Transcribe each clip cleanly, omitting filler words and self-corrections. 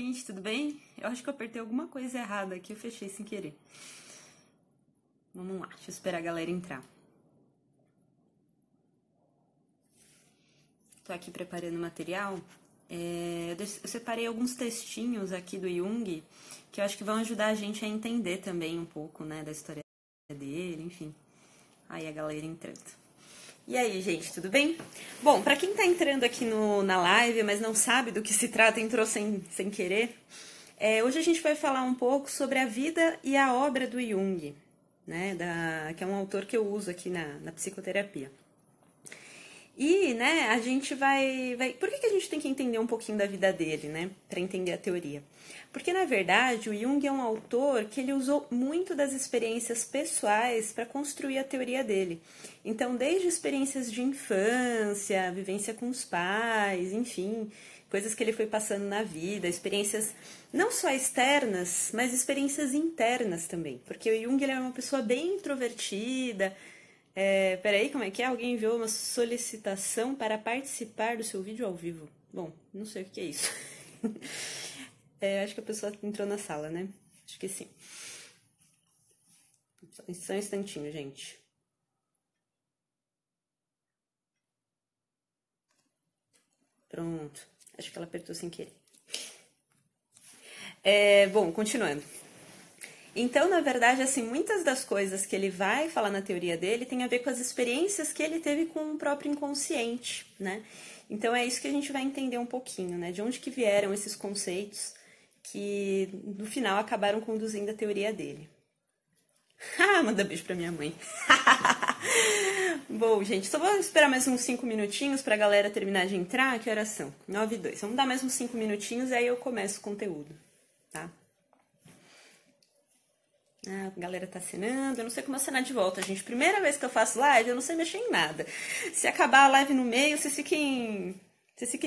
Gente, tudo bem? Eu acho que eu apertei alguma coisa errada aqui, eu fechei sem querer. Vamos lá, deixa eu esperar a galera entrar. Tô aqui preparando o material. Eu separei alguns textinhos aqui do Jung que eu acho que vão ajudar a gente a entender também um pouco, né, da história dele, enfim. Aí a galera entrando. E aí, gente, tudo bem? Bom, pra quem tá entrando aqui na live, mas não sabe do que se trata, entrou sem querer, hoje a gente vai falar um pouco sobre a vida e a obra do Jung, né, que é um autor que eu uso aqui na psicoterapia. E, né, a gente vai... Por que a gente tem que entender um pouquinho da vida dele, né, para entender a teoria? Porque, na verdade, o Jung é um autor que ele usou muito das experiências pessoais para construir a teoria dele. Então, desde experiências de infância, vivência com os pais, enfim, coisas que ele foi passando na vida, experiências não só externas, mas experiências internas também. Porque o Jung ele é uma pessoa bem introvertida. Peraí, como é que é? Alguém enviou uma solicitação para participar do seu vídeo ao vivo. Bom, não sei o que é isso. Acho que a pessoa entrou na sala, né? Acho que sim. Só um instantinho, gente. Pronto. Acho que ela apertou sem querer. Bom, continuando. Então, na verdade, assim, muitas das coisas que ele vai falar na teoria dele tem a ver com as experiências que ele teve com o próprio inconsciente, né? Então, é isso que a gente vai entender um pouquinho, né? De onde que vieram esses conceitos que, no final, acabaram conduzindo a teoria dele. Manda beijo pra minha mãe. Bom, gente, só vou esperar mais uns 5 minutinhos pra galera terminar de entrar. Que horas são? 9h02. Vamos dar mais uns 5 minutinhos e aí eu começo o conteúdo, tá? A galera tá assinando, eu não sei como assinar de volta, gente. Primeira vez que eu faço live, eu não sei mexer em nada. Se acabar a live no meio, vocês fiquem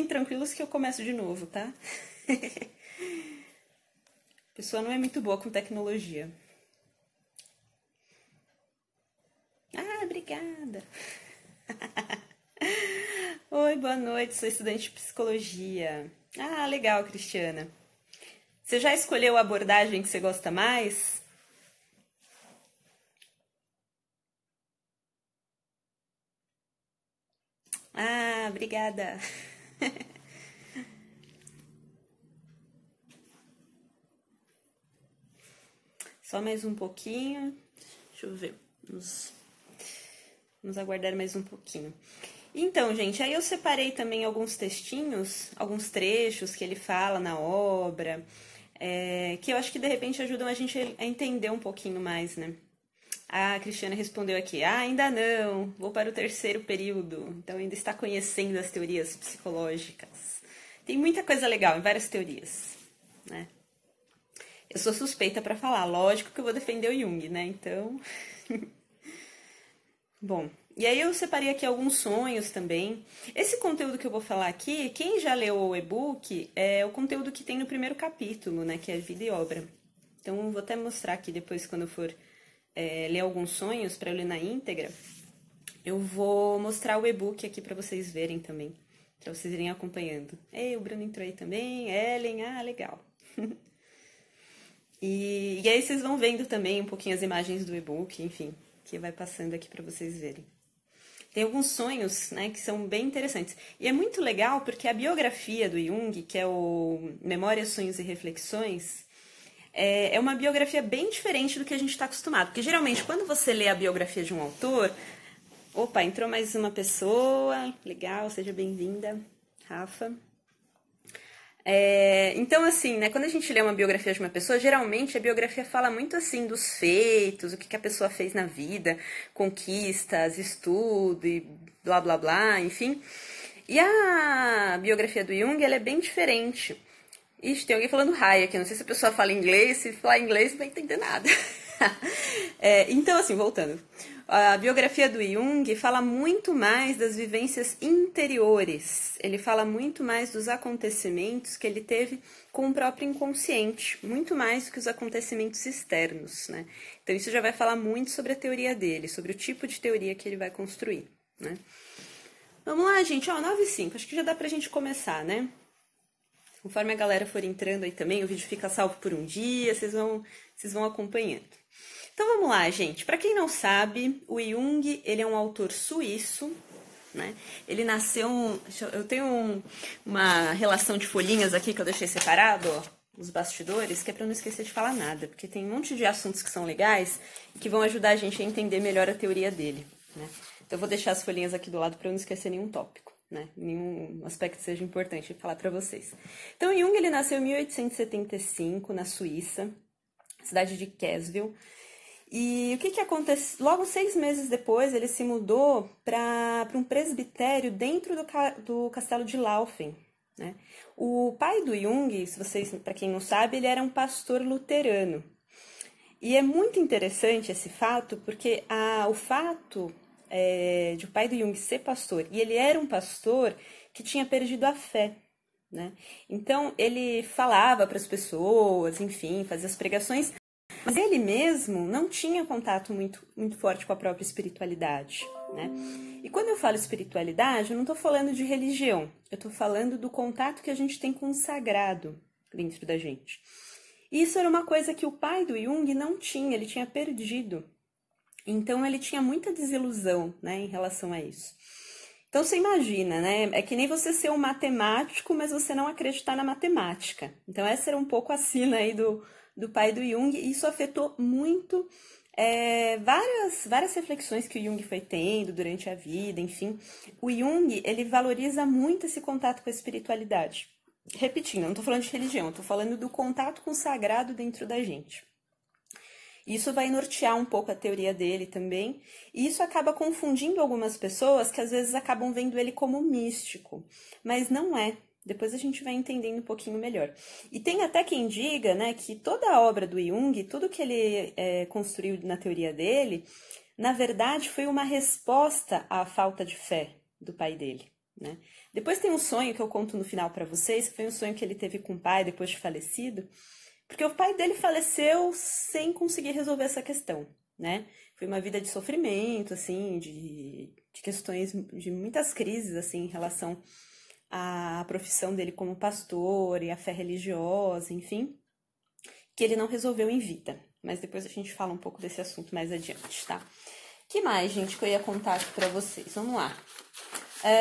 tranquilos que eu começo de novo, tá? A pessoa não é muito boa com tecnologia. Obrigada. Oi, boa noite, sou estudante de psicologia. Legal, Cristiana. Você já escolheu a abordagem que você gosta mais? Obrigada. Só mais um pouquinho. Deixa eu ver. Vamos aguardar mais um pouquinho. Então, gente, aí eu separei também alguns textinhos, alguns trechos que ele fala na obra, que eu acho que de repente ajudam a gente a entender um pouquinho mais, né? A Cristiana respondeu aqui, ainda não, vou para o terceiro período, então ainda está conhecendo as teorias psicológicas. Tem muita coisa legal em várias teorias, né? Eu sou suspeita para falar, lógico que eu vou defender o Jung, né? Então... Bom, e aí eu separei aqui alguns sonhos também. Esse conteúdo que eu vou falar aqui, quem já leu o e-book, é o conteúdo que tem no primeiro capítulo, né? Que é Vida e Obra. Então, eu vou até mostrar aqui depois, quando eu for ler alguns sonhos, para eu ler na íntegra. Eu vou mostrar o e-book aqui para vocês verem também, para vocês irem acompanhando. Ei, o Bruno entrou aí também, Ellen, legal. E aí vocês vão vendo também um pouquinho as imagens do e-book, enfim, que vai passando aqui para vocês verem. Tem alguns sonhos, né, que são bem interessantes. E é muito legal porque a biografia do Jung, que é o Memórias, Sonhos e Reflexões, é uma biografia bem diferente do que a gente está acostumado. Porque geralmente quando você lê a biografia de um autor... Opa, entrou mais uma pessoa, legal, seja bem-vinda, Rafa. Então, assim, né, quando a gente lê uma biografia de uma pessoa, geralmente a biografia fala muito, assim, dos feitos, o que a pessoa fez na vida, conquistas, estudo e blá, blá, blá, enfim. E a biografia do Jung, ela é bem diferente. Ixi, tem alguém falando raia aqui, não sei se a pessoa fala inglês, se falar inglês não vai entender nada. Então, assim, voltando. A biografia do Jung fala muito mais das vivências interiores. Ele fala muito mais dos acontecimentos que ele teve com o próprio inconsciente, muito mais do que os acontecimentos externos, né? Então isso já vai falar muito sobre a teoria dele, sobre o tipo de teoria que ele vai construir, né? Vamos lá, gente, 9h05, acho que já dá pra gente começar, né? Conforme a galera for entrando aí também, o vídeo fica salvo por um dia, vocês vão acompanhando. Então vamos lá, gente. Para quem não sabe, o Jung, ele é um autor suíço, né? Ele nasceu... Eu tenho uma relação de folhinhas aqui que eu deixei separado, ó, nos bastidores, que é para não esquecer de falar nada, porque tem um monte de assuntos que são legais e que vão ajudar a gente a entender melhor a teoria dele, né? Então eu vou deixar as folhinhas aqui do lado para eu não esquecer nenhum tópico, né? Nenhum aspecto seja importante falar para vocês. Então Jung, ele nasceu em 1875 na Suíça, cidade de Kessel. E o que acontece? Logo 6 meses depois, ele se mudou para um presbitério dentro do castelo de Laufen, né? O pai do Jung, se vocês, para quem não sabe, ele era um pastor luterano. E é muito interessante esse fato, porque o fato de o pai do Jung ser pastor, e ele era um pastor que tinha perdido a fé, né? Então, ele falava para as pessoas, enfim, fazia as pregações, mas ele mesmo não tinha contato muito, muito forte com a própria espiritualidade, né? E quando eu falo espiritualidade, eu não estou falando de religião, eu estou falando do contato que a gente tem com o sagrado dentro da gente. E isso era uma coisa que o pai do Jung não tinha, ele tinha perdido. Então, ele tinha muita desilusão, né, em relação a isso. Então, você imagina, né? É que nem você ser um matemático, mas você não acreditar na matemática. Então, essa era um pouco a sina aí do pai do Jung, e isso afetou muito várias reflexões que o Jung foi tendo durante a vida, enfim. O Jung, ele valoriza muito esse contato com a espiritualidade. Repetindo, eu não estou falando de religião, eu estou falando do contato com o sagrado dentro da gente. Isso vai nortear um pouco a teoria dele também, e isso acaba confundindo algumas pessoas que às vezes acabam vendo ele como místico, mas não é. Depois a gente vai entendendo um pouquinho melhor. E tem até quem diga, né, que toda a obra do Jung, tudo que ele construiu na teoria dele, na verdade foi uma resposta à falta de fé do pai dele, né? Depois tem um sonho que eu conto no final para vocês, que foi um sonho que ele teve com o pai depois de falecido, porque o pai dele faleceu sem conseguir resolver essa questão, né? Foi uma vida de sofrimento, assim, de questões, de muitas crises, assim, em relação à profissão dele como pastor e a fé religiosa, enfim, que ele não resolveu em vida. Mas depois a gente fala um pouco desse assunto mais adiante, tá? Que mais, gente, que eu ia contar aqui pra vocês? Vamos lá.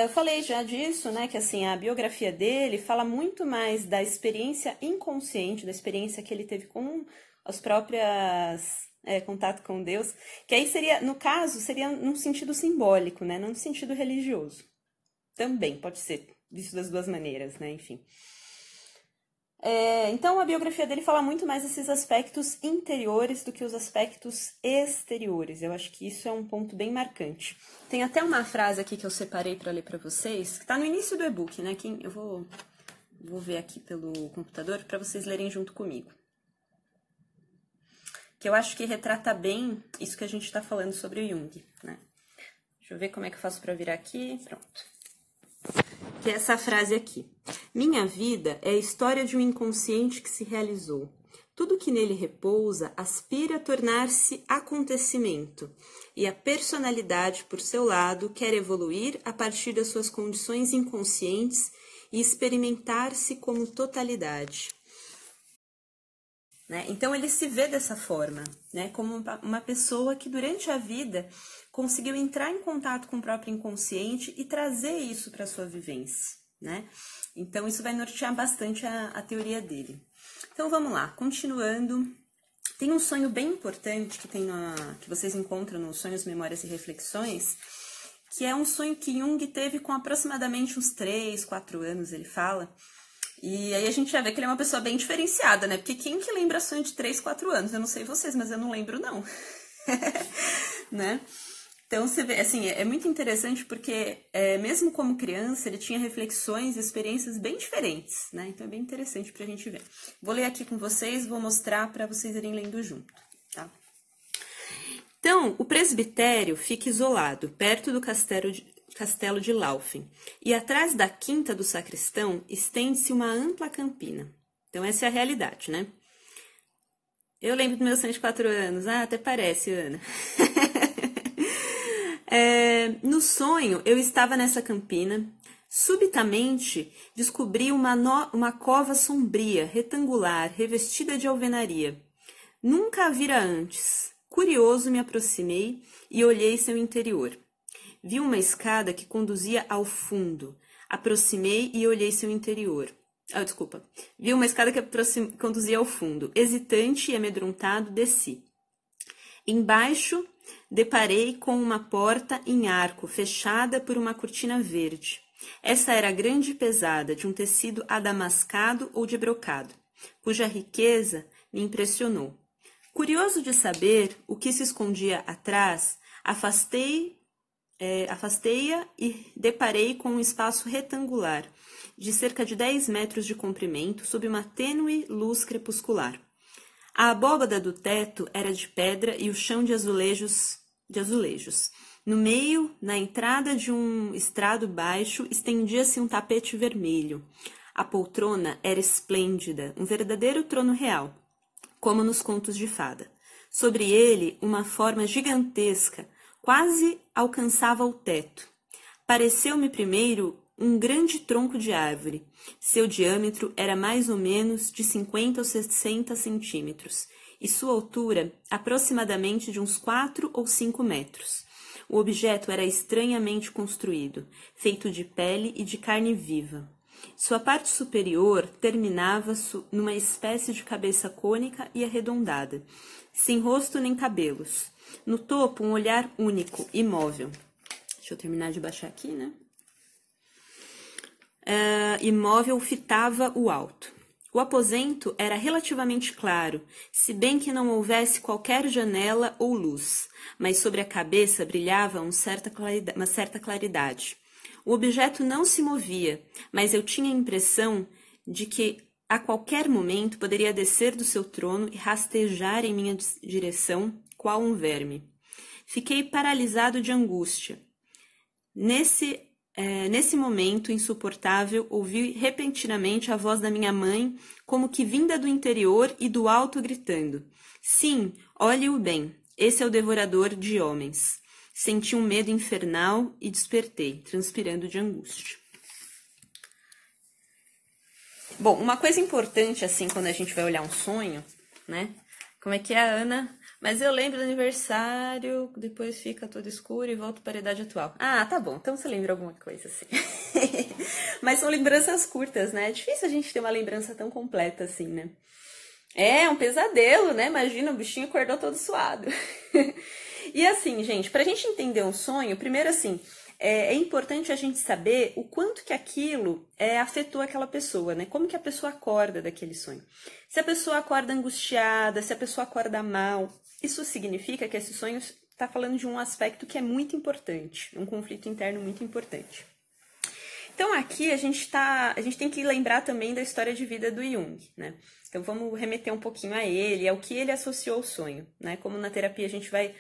Eu falei já disso, né, que assim, a biografia dele fala muito mais da experiência inconsciente, da experiência que ele teve com as próprias contato com Deus, que aí seria, no caso, seria num sentido simbólico, né, não no sentido religioso. Também pode ser visto das duas maneiras, né, enfim. Então, a biografia dele fala muito mais desses aspectos interiores do que os aspectos exteriores. Eu acho que isso é um ponto bem marcante. Tem até uma frase aqui que eu separei para ler para vocês, que está no início do e-book, né? Eu vou ver aqui pelo computador para vocês lerem junto comigo. Que eu acho que retrata bem isso que a gente está falando sobre o Jung, né? Deixa eu ver como é que eu faço para virar aqui. Pronto. Que é essa frase aqui. Minha vida é a história de um inconsciente que se realizou. Tudo que nele repousa aspira a tornar-se acontecimento, e a personalidade, por seu lado, quer evoluir a partir das suas condições inconscientes e experimentar-se como totalidade. Né? Então ele se vê dessa forma, né? Como uma pessoa que durante a vida conseguiu entrar em contato com o próprio inconsciente e trazer isso para a sua vivência, né? Então isso vai nortear bastante a teoria dele. Então vamos lá, continuando. Tem um sonho bem importante que vocês encontram nos Sonhos, Memórias e Reflexões, que é um sonho que Jung teve com aproximadamente uns 3, 4 anos, ele fala. E aí a gente já vê que ele é uma pessoa bem diferenciada, né? Porque quem que lembra sonho de 3, 4 anos? Eu não sei vocês, mas eu não lembro, não. Né? Então, você vê, assim, é muito interessante porque, mesmo como criança, ele tinha reflexões e experiências bem diferentes, né? Então, é bem interessante pra gente ver. Vou ler aqui com vocês, vou mostrar para vocês irem lendo junto, tá? Então, o presbitério fica isolado, perto do castelo de Laufen, e atrás da quinta do sacristão estende-se uma ampla campina. Então, essa é a realidade, né? Eu lembro do meu sonho de 4 anos. Ah, até parece, Ana. No sonho, eu estava nessa campina, Subitamente, descobri uma cova sombria, retangular, revestida de alvenaria. Nunca a vira antes. Curioso, me aproximei e olhei seu interior. Vi uma escada que conduzia ao fundo. Aproximei e olhei seu interior. Desculpa. Vi uma escada que conduzia ao fundo. Hesitante e amedrontado, desci. Embaixo, deparei com uma porta em arco, fechada por uma cortina verde. Essa era grande e pesada, de um tecido adamascado ou de brocado, cuja riqueza me impressionou. Curioso de saber o que se escondia atrás, afastei-a e deparei com um espaço retangular, de cerca de 10 metros de comprimento, sob uma tênue luz crepuscular. A abóbada do teto era de pedra e o chão de azulejos. No meio, na entrada de um estrado baixo, estendia-se um tapete vermelho. A poltrona era esplêndida, um verdadeiro trono real, como nos contos de fada. Sobre ele, uma forma gigantesca quase alcançava o teto. Pareceu-me primeiro um grande tronco de árvore. Seu diâmetro era mais ou menos de 50 ou 60 centímetros, e sua altura aproximadamente de uns 4 ou 5 metros. O objeto era estranhamente construído, feito de pele e de carne viva. Sua parte superior terminava numa espécie de cabeça cônica e arredondada, sem rosto nem cabelos. No topo, um olhar único, imóvel. Deixa eu terminar de baixar aqui, né? Imóvel fitava o alto. O aposento era relativamente claro, se bem que não houvesse qualquer janela ou luz, mas sobre a cabeça brilhava uma certa claridade. O objeto não se movia, mas eu tinha a impressão de que a qualquer momento poderia descer do seu trono e rastejar em minha direção, qual um verme. Fiquei paralisado de angústia. Nesse momento insuportável, ouvi repentinamente a voz da minha mãe, como que vinda do interior e do alto, gritando: "Sim, olhe-o bem, esse é o devorador de homens." Senti um medo infernal e despertei, transpirando de angústia. Bom, uma coisa importante, assim, quando a gente vai olhar um sonho, né? Como é que é, Ana? Mas eu lembro do aniversário, depois fica tudo escuro e volto para a idade atual. Ah, tá bom, então você lembra alguma coisa assim. Mas são lembranças curtas, né? É difícil a gente ter uma lembrança tão completa assim, né? É um pesadelo, né? Imagina, o bichinho acordou todo suado. E assim, gente, pra gente entender um sonho, primeiro assim, é importante a gente saber o quanto que aquilo afetou aquela pessoa, né? Como que a pessoa acorda daquele sonho. Se a pessoa acorda angustiada, se a pessoa acorda mal, isso significa que esse sonho está falando de um aspecto que é muito importante, um conflito interno muito importante. Então aqui a gente tem que lembrar também da história de vida do Jung, né? Então vamos remeter um pouquinho a ele, ao que ele associou ao sonho, né? Como na terapia a gente vai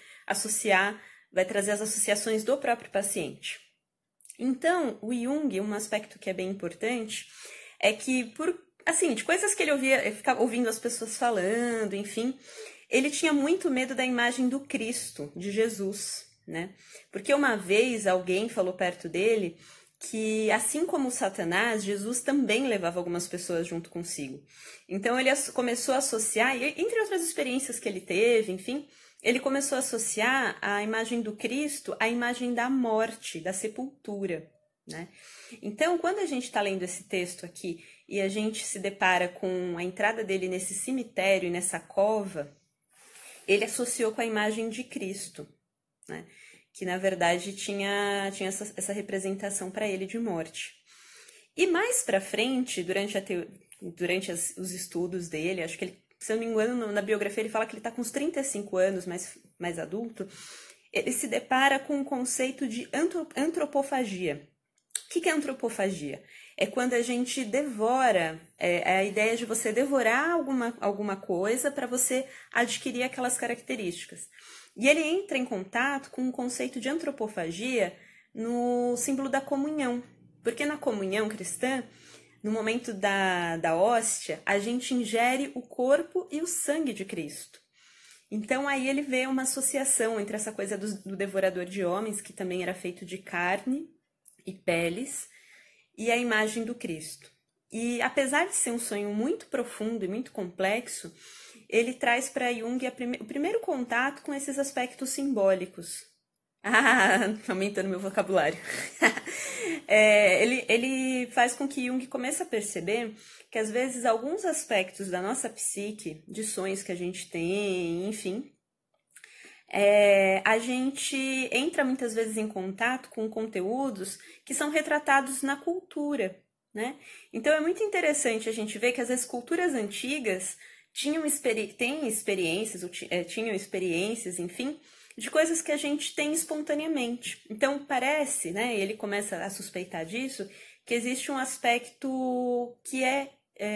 trazer as associações do próprio paciente. Então, o Jung, um aspecto que é bem importante, é que de coisas que ele ficava ouvindo as pessoas falando, enfim, ele tinha muito medo da imagem do Cristo, de Jesus, né? Porque uma vez alguém falou perto dele que, assim como Satanás, Jesus também levava algumas pessoas junto consigo. Então ele começou a associar, entre outras experiências que ele teve, enfim, ele começou a associar a imagem do Cristo à imagem da morte, da sepultura, né? Então, quando a gente está lendo esse texto aqui e a gente se depara com a entrada dele nesse cemitério, nessa cova, ele associou com a imagem de Cristo, né? Que na verdade tinha essa representação para ele de morte. E mais para frente, durante os estudos dele, acho que ele, se eu não me engano, na biografia ele fala que ele está com uns 35 anos, mais adulto, ele se depara com o conceito de antropofagia. O que é antropofagia? É quando a gente devora, é a ideia de você devorar alguma coisa para você adquirir aquelas características. E ele entra em contato com o conceito de antropofagia no símbolo da comunhão. Porque na comunhão cristã, no momento da hóstia, a gente ingere o corpo e o sangue de Cristo. Então aí ele vê uma associação entre essa coisa do devorador de homens, que também era feito de carne e peles, e a imagem do Cristo. E apesar de ser um sonho muito profundo e muito complexo, ele traz para Jung o primeiro contato com esses aspectos simbólicos. Ah, aumentando meu vocabulário. Ele faz com que Jung comece a perceber que às vezes alguns aspectos da nossa psique, de sonhos que a gente tem, enfim, a gente entra muitas vezes em contato com conteúdos que são retratados na cultura, né? Então é muito interessante a gente ver que às vezes culturas antigas tinham experiências, enfim, de coisas que a gente tem espontaneamente. Então parece, né, e ele começa a suspeitar disso, que existe um aspecto que é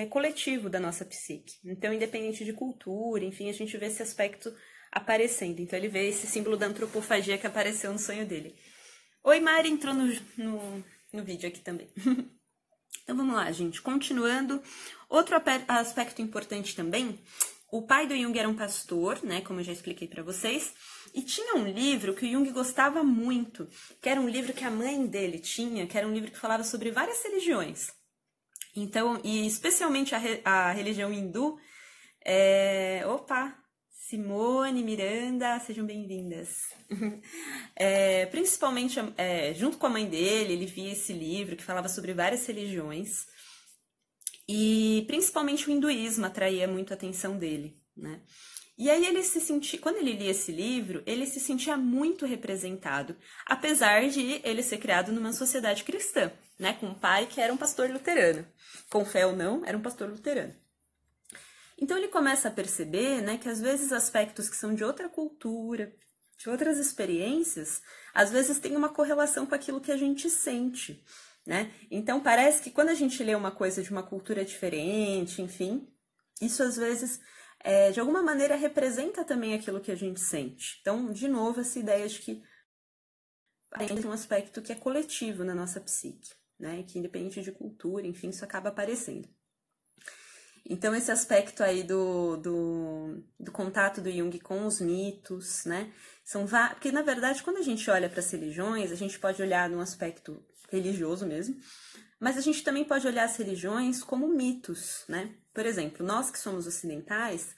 coletivo da nossa psique. Então, independente de cultura, enfim, a gente vê esse aspecto aparecendo. Então ele vê esse símbolo da antropofagia que apareceu no sonho dele. Oi, Mari entrou no vídeo aqui também. Então vamos lá, gente. Continuando, outro aspecto importante também, o pai do Jung era um pastor, né, como eu já expliquei para vocês, e tinha um livro que o Jung gostava muito, que era um livro que a mãe dele tinha, que era um livro que falava sobre várias religiões. Então, e especialmente a religião hindu. Simone, Miranda, sejam bem-vindas. Principalmente, junto com a mãe dele, ele via esse livro que falava sobre várias religiões. E principalmente o hinduísmo atraía muito a atenção dele, né? E aí quando ele lia esse livro, ele se sentia muito representado, apesar de ele ser criado numa sociedade cristã, né? Com um pai que era um pastor luterano. Com fé ou não, era um pastor luterano. Então ele começa a perceber, né, que às vezes aspectos que são de outra cultura, de outras experiências, às vezes tem uma correlação com aquilo que a gente sente, né? Então parece que quando a gente lê uma coisa de uma cultura diferente, enfim, isso às vezes, de alguma maneira, representa também aquilo que a gente sente. Então, de novo, essa ideia de que tem um aspecto que é coletivo na nossa psique, né? Que independente de cultura, enfim, isso acaba aparecendo. Então, esse aspecto aí do contato do Jung com os mitos, né? Porque, na verdade, quando a gente olha para as religiões, a gente pode olhar num aspecto religioso mesmo, mas a gente também pode olhar as religiões como mitos, né? Por exemplo, nós que somos ocidentais,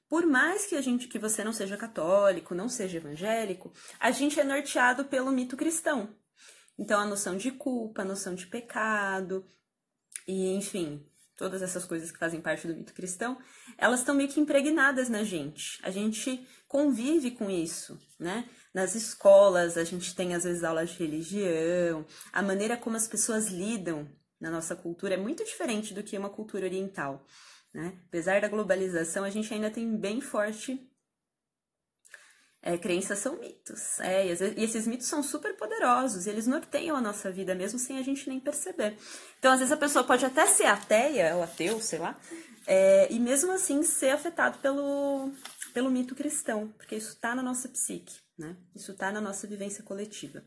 por mais que você não seja católico, não seja evangélico, a gente é norteado pelo mito cristão. Então, a noção de culpa, a noção de pecado, e, enfim, todas essas coisas que fazem parte do mito cristão, elas estão meio que impregnadas na gente. A gente convive com isso, né? Nas escolas, a gente tem, às vezes, aulas de religião. A maneira como as pessoas lidam na nossa cultura é muito diferente do que uma cultura oriental, né? Apesar da globalização, a gente ainda tem bem forte... crenças são mitos. E esses mitos são super poderosos. E eles norteiam a nossa vida, mesmo sem a gente nem perceber. Então, às vezes, a pessoa pode até ser ateia, ou ateu, sei lá, e mesmo assim ser afetado pelo mito cristão, porque isso está na nossa psique, né? Isso está na nossa vivência coletiva.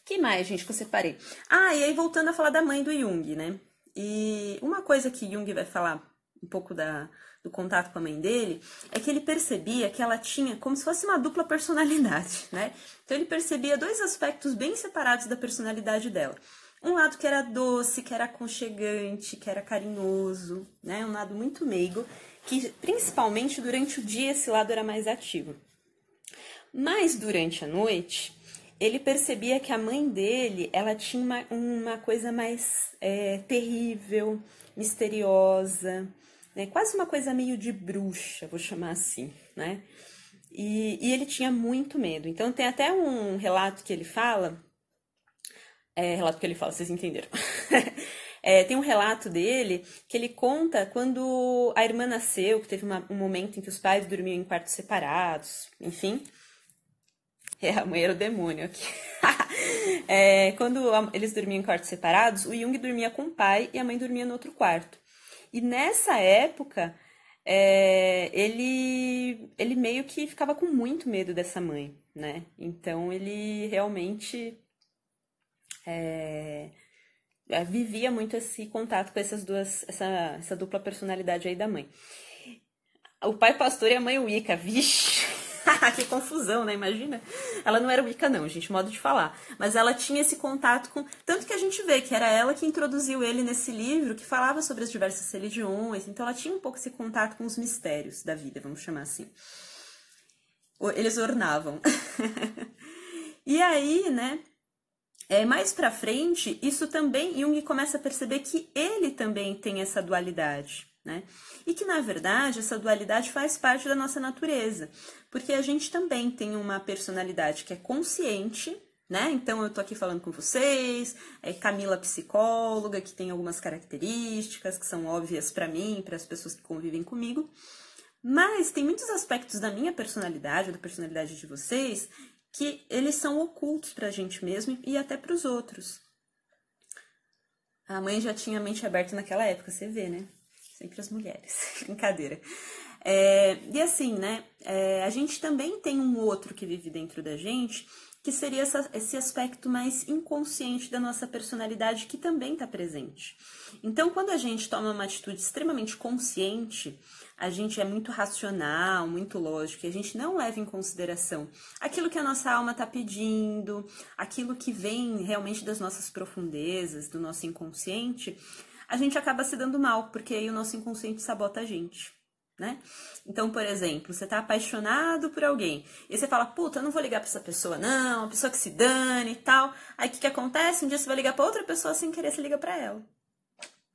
Que mais, gente, que eu separei? E aí voltando a falar da mãe do Jung, né? E uma coisa que Jung vai falar um pouco do contato com a mãe dele, é que ele percebia que ela tinha como se fosse uma dupla personalidade, né? Então ele percebia dois aspectos bem separados da personalidade dela. Um lado que era doce, que era aconchegante, que era carinhoso, né? Um lado muito meigo, que principalmente durante o dia esse lado era mais ativo. Mas durante a noite, ele percebia que a mãe dele, ela tinha uma coisa mais terrível, misteriosa, né? Quase uma coisa meio de bruxa, vou chamar assim, né? E ele tinha muito medo. Então tem até um relato que ele fala, vocês entenderam? Tem um relato dele que ele conta quando a irmã nasceu, que teve um momento em que os pais dormiam em quartos separados, enfim. A mãe era o demônio aqui. Quando eles dormiam em quartos separados, o Jung dormia com o pai e a mãe dormia no outro quarto. E nessa época, ele meio que ficava com muito medo dessa mãe, né? Então, ele realmente vivia muito esse contato com essa dupla personalidade aí da mãe. O pai pastor e a mãe Wicca, vixe! Que confusão, né? Imagina. Ela não era Wicca, não, gente, modo de falar. Mas ela tinha esse contato com... Tanto que a gente vê que era ela que introduziu ele nesse livro, que falava sobre as diversas religiões. Então ela tinha um pouco esse contato com os mistérios da vida, vamos chamar assim. Eles ornavam. E aí, né? Mais pra frente, isso também, Jung começa a perceber que ele também tem essa dualidade, né? E que, na verdade, essa dualidade faz parte da nossa natureza, porque a gente também tem uma personalidade que é consciente, né? Então, eu tô aqui falando com vocês, Camila psicóloga, que tem algumas características que são óbvias pra mim, para as pessoas que convivem comigo, mas tem muitos aspectos da minha personalidade, da personalidade de vocês, que eles são ocultos pra gente mesmo e até pros outros. A mãe já tinha a mente aberta naquela época, você vê, né? Sempre as mulheres. Brincadeira. E assim, né? A gente também tem um outro que vive dentro da gente, que seria esse aspecto mais inconsciente da nossa personalidade, que também está presente. Então, quando a gente toma uma atitude extremamente consciente, a gente é muito racional, muito lógico, e a gente não leva em consideração aquilo que a nossa alma está pedindo, aquilo que vem realmente das nossas profundezas, do nosso inconsciente, a gente acaba se dando mal, porque aí o nosso inconsciente sabota a gente, né? Então, por exemplo, você tá apaixonado por alguém, e você fala, puta, eu não vou ligar pra essa pessoa não, uma pessoa que se dane e tal. Aí o que acontece? Um dia você vai ligar pra outra pessoa sem querer, você liga pra ela.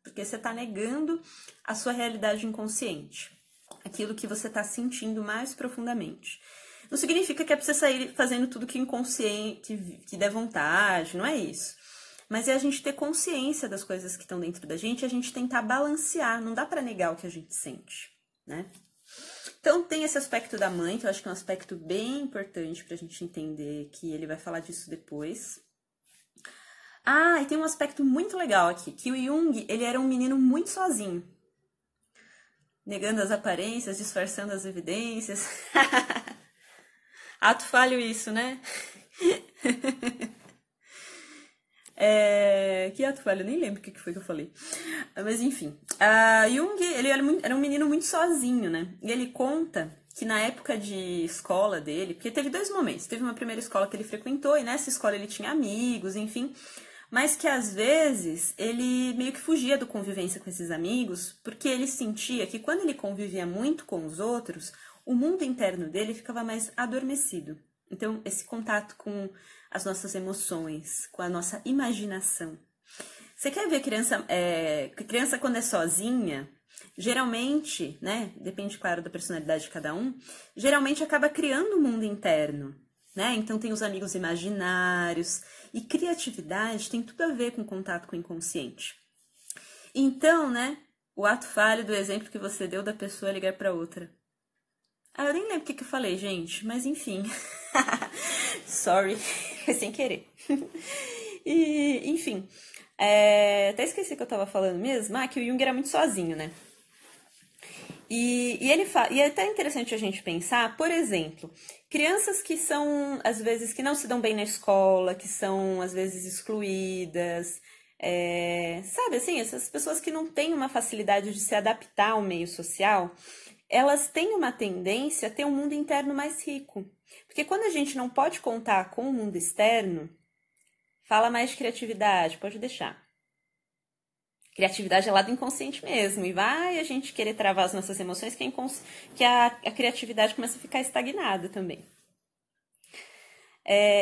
Porque você tá negando a sua realidade inconsciente, aquilo que você tá sentindo mais profundamente. Não significa que é pra você sair fazendo tudo que inconsciente, que der vontade, não é isso. Mas é a gente ter consciência das coisas que estão dentro da gente e a gente tentar balancear, não dá pra negar o que a gente sente, né? Então tem esse aspecto da mãe, que eu acho que é um aspecto bem importante pra gente entender, que ele vai falar disso depois. E tem um aspecto muito legal aqui, que o Jung, ele era um menino muito sozinho. Negando as aparências, disfarçando as evidências. Ato falho isso, né? Que ato falho? Eu nem lembro o que foi que eu falei. Mas enfim. Jung, ele era um menino muito sozinho, né? E ele conta que na época de escola dele, porque teve 2 momentos. Teve uma primeira escola que ele frequentou, e nessa escola ele tinha amigos, enfim. Mas que às vezes ele meio que fugia do convivência com esses amigos, porque ele sentia que quando ele convivia muito com os outros, o mundo interno dele ficava mais adormecido. Então, esse contato com as nossas emoções, com a nossa imaginação. Você quer ver criança quando é sozinha, geralmente, né, depende, claro, da personalidade de cada um, geralmente acaba criando um mundo interno, né? Então tem os amigos imaginários, e criatividade tem tudo a ver com contato com o inconsciente. Então, né, o ato falho do exemplo que você deu da pessoa ligar para outra. Eu nem lembro o que eu falei, gente, mas enfim. Sorry, foi sem querer. E, enfim, até esqueci o que eu tava falando mesmo. Que o Jung era muito sozinho, né? E é até interessante a gente pensar, por exemplo, crianças que são, às vezes, que não se dão bem na escola, que são, às vezes, excluídas, sabe, assim, essas pessoas que não têm uma facilidade de se adaptar ao meio social, elas têm uma tendência a ter um mundo interno mais rico. Porque quando a gente não pode contar com o mundo externo, fala mais de criatividade, pode deixar. Criatividade é lá do inconsciente mesmo, e vai a gente querer travar as nossas emoções, que a criatividade começa a ficar estagnada também.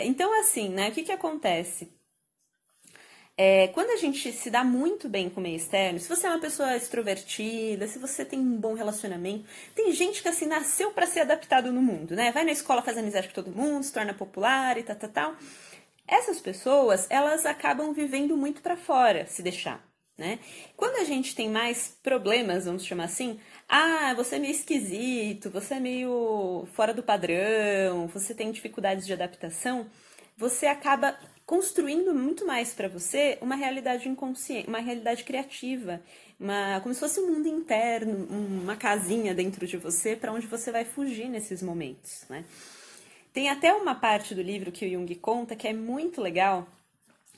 Então, assim, né, o que acontece? Quando a gente se dá muito bem com o meio externo, se você é uma pessoa extrovertida, se você tem um bom relacionamento, tem gente que assim nasceu para ser adaptado no mundo, né? Vai na escola, faz amizade com todo mundo, se torna popular e tal. Essas pessoas, elas acabam vivendo muito para fora, se deixar, né? Quando a gente tem mais problemas, vamos chamar assim, você é meio esquisito, você é meio fora do padrão, você tem dificuldades de adaptação, você acaba construindo muito mais para você uma realidade inconsciente, uma realidade criativa, como se fosse um mundo interno, uma casinha dentro de você para onde você vai fugir nesses momentos, né? Tem até uma parte do livro que o Jung conta que é muito legal,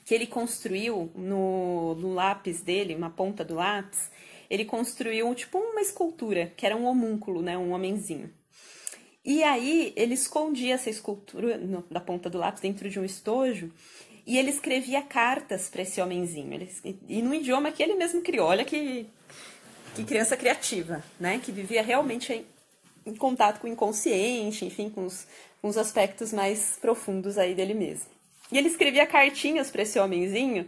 que ele construiu no lápis dele, uma ponta do lápis, ele construiu tipo uma escultura, que era um homúnculo, né, um homenzinho. E aí ele escondia essa escultura da ponta do lápis dentro de um estojo e ele escrevia cartas para esse homenzinho. E num idioma que ele mesmo criou. Olha que criança criativa, né? Que vivia realmente em contato com o inconsciente, enfim, com os aspectos mais profundos aí dele mesmo. E ele escrevia cartinhas para esse homenzinho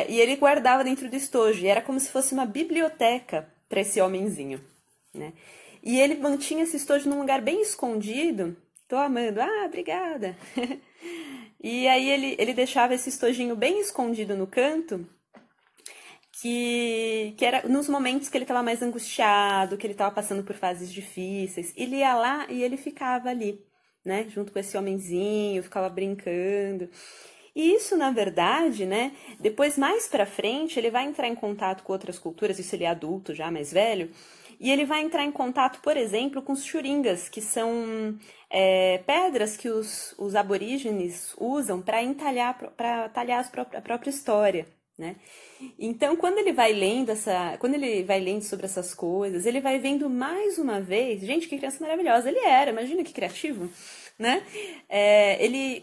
e ele guardava dentro do estojo. E era como se fosse uma biblioteca para esse homenzinho, né? E ele mantinha esse estojo num lugar bem escondido. Tô amando. Ah, obrigada. E aí ele deixava esse estojinho bem escondido no canto, que era nos momentos que ele estava mais angustiado, que ele estava passando por fases difíceis. Ele ia lá e ele ficava ali, né? Junto com esse homenzinho, ficava brincando. E isso, na verdade, né? Depois, mais pra frente, ele vai entrar em contato com outras culturas, isso ele é adulto já, mais velho, e ele vai entrar em contato, por exemplo, com os churingas, que são pedras que os aborígenes usam para talhar a própria história, né? Então, quando ele vai lendo sobre essas coisas, ele vai vendo mais uma vez, gente, que criança maravilhosa ele era, imagina que criativo, né?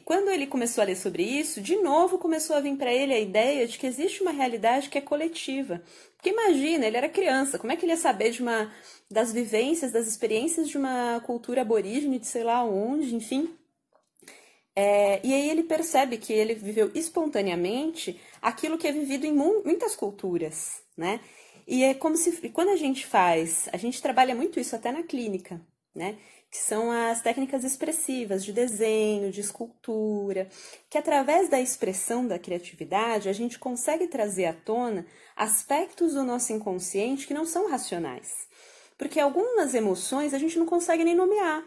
Quando ele começou a ler sobre isso, de novo começou a vir para ele a ideia de que existe uma realidade que é coletiva. Porque imagina, ele era criança, como é que ele ia saber das vivências, das experiências de uma cultura aborígene, de sei lá onde, enfim. E aí ele percebe que ele viveu espontaneamente aquilo que é vivido em muitas culturas, né? E é como se, quando a gente trabalha muito isso até na clínica, né? Que são as técnicas expressivas de desenho, de escultura, que através da expressão da criatividade a gente consegue trazer à tona aspectos do nosso inconsciente que não são racionais. Porque algumas emoções a gente não consegue nem nomear,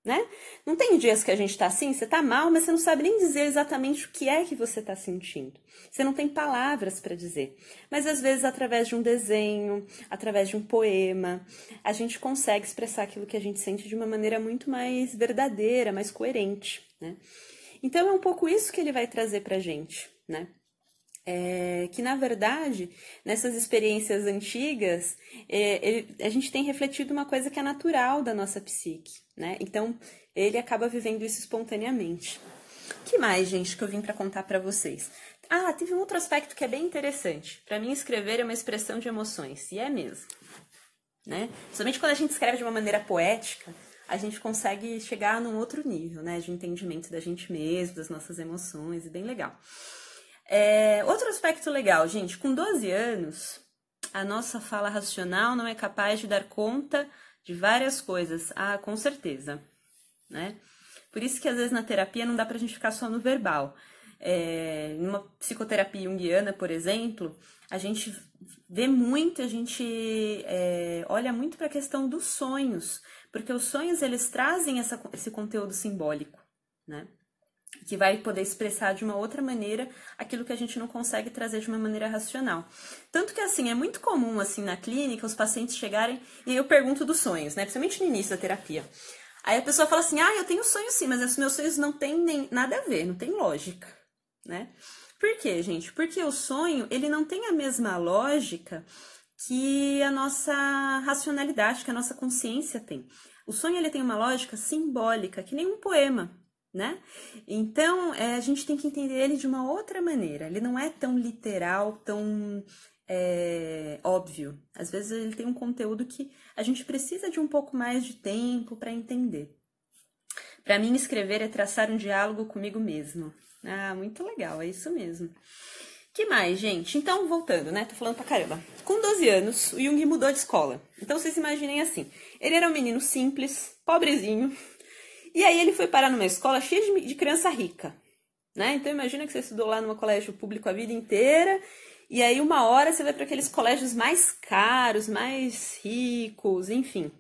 né? Não tem dias que a gente tá assim, você tá mal, mas você não sabe nem dizer exatamente o que é que você tá sentindo. Você não tem palavras para dizer. Mas às vezes através de um desenho, através de um poema, a gente consegue expressar aquilo que a gente sente de uma maneira muito mais verdadeira, mais coerente, né? Então é um pouco isso que ele vai trazer pra gente, né? Que na verdade, nessas experiências antigas, a gente tem refletido uma coisa que é natural da nossa psique, né? Então, ele acaba vivendo isso espontaneamente. Que mais, gente, que eu vim para contar para vocês? Ah, teve um outro aspecto que é bem interessante. Para mim, escrever é uma expressão de emoções, e é mesmo, né? Somente quando a gente escreve de uma maneira poética, a gente consegue chegar num outro nível, né? De entendimento da gente mesmo, das nossas emoções, e bem legal. Outro aspecto legal, gente, com 12 anos, a nossa fala racional não é capaz de dar conta de várias coisas. Ah, com certeza, né? Por isso que às vezes na terapia não dá pra gente ficar só no verbal. Numa psicoterapia junguiana, por exemplo, a gente vê muito, a gente olha muito para a questão dos sonhos, porque os sonhos eles trazem esse conteúdo simbólico, né? Que vai poder expressar de uma outra maneira aquilo que a gente não consegue trazer de uma maneira racional. Tanto que, assim, é muito comum, assim, na clínica, os pacientes chegarem e eu pergunto dos sonhos, né? Principalmente no início da terapia. Aí a pessoa fala assim, eu tenho sonhos sim, mas os meus sonhos não têm nada a ver, não tem lógica, né? Por quê, gente? Porque o sonho, ele não tem a mesma lógica que a nossa racionalidade, que a nossa consciência tem. O sonho, ele tem uma lógica simbólica, que nem um poema, né? Então, a gente tem que entender ele de uma outra maneira. Ele não é tão literal, tão óbvio. Às vezes ele tem um conteúdo que a gente precisa de um pouco mais de tempo para entender. Para mim, escrever é traçar um diálogo comigo mesmo. Ah, muito legal, é isso mesmo. Que mais, gente? Então, voltando, né? Tô falando pra caramba. Com 12 anos, o Jung mudou de escola. Então, vocês imaginem assim. Ele era um menino simples, pobrezinho, e aí ele foi parar numa escola cheia de criança rica, né? Então imagina que você estudou lá num colégio público a vida inteira, e aí uma hora você vai para aqueles colégios mais caros, mais ricos, enfim.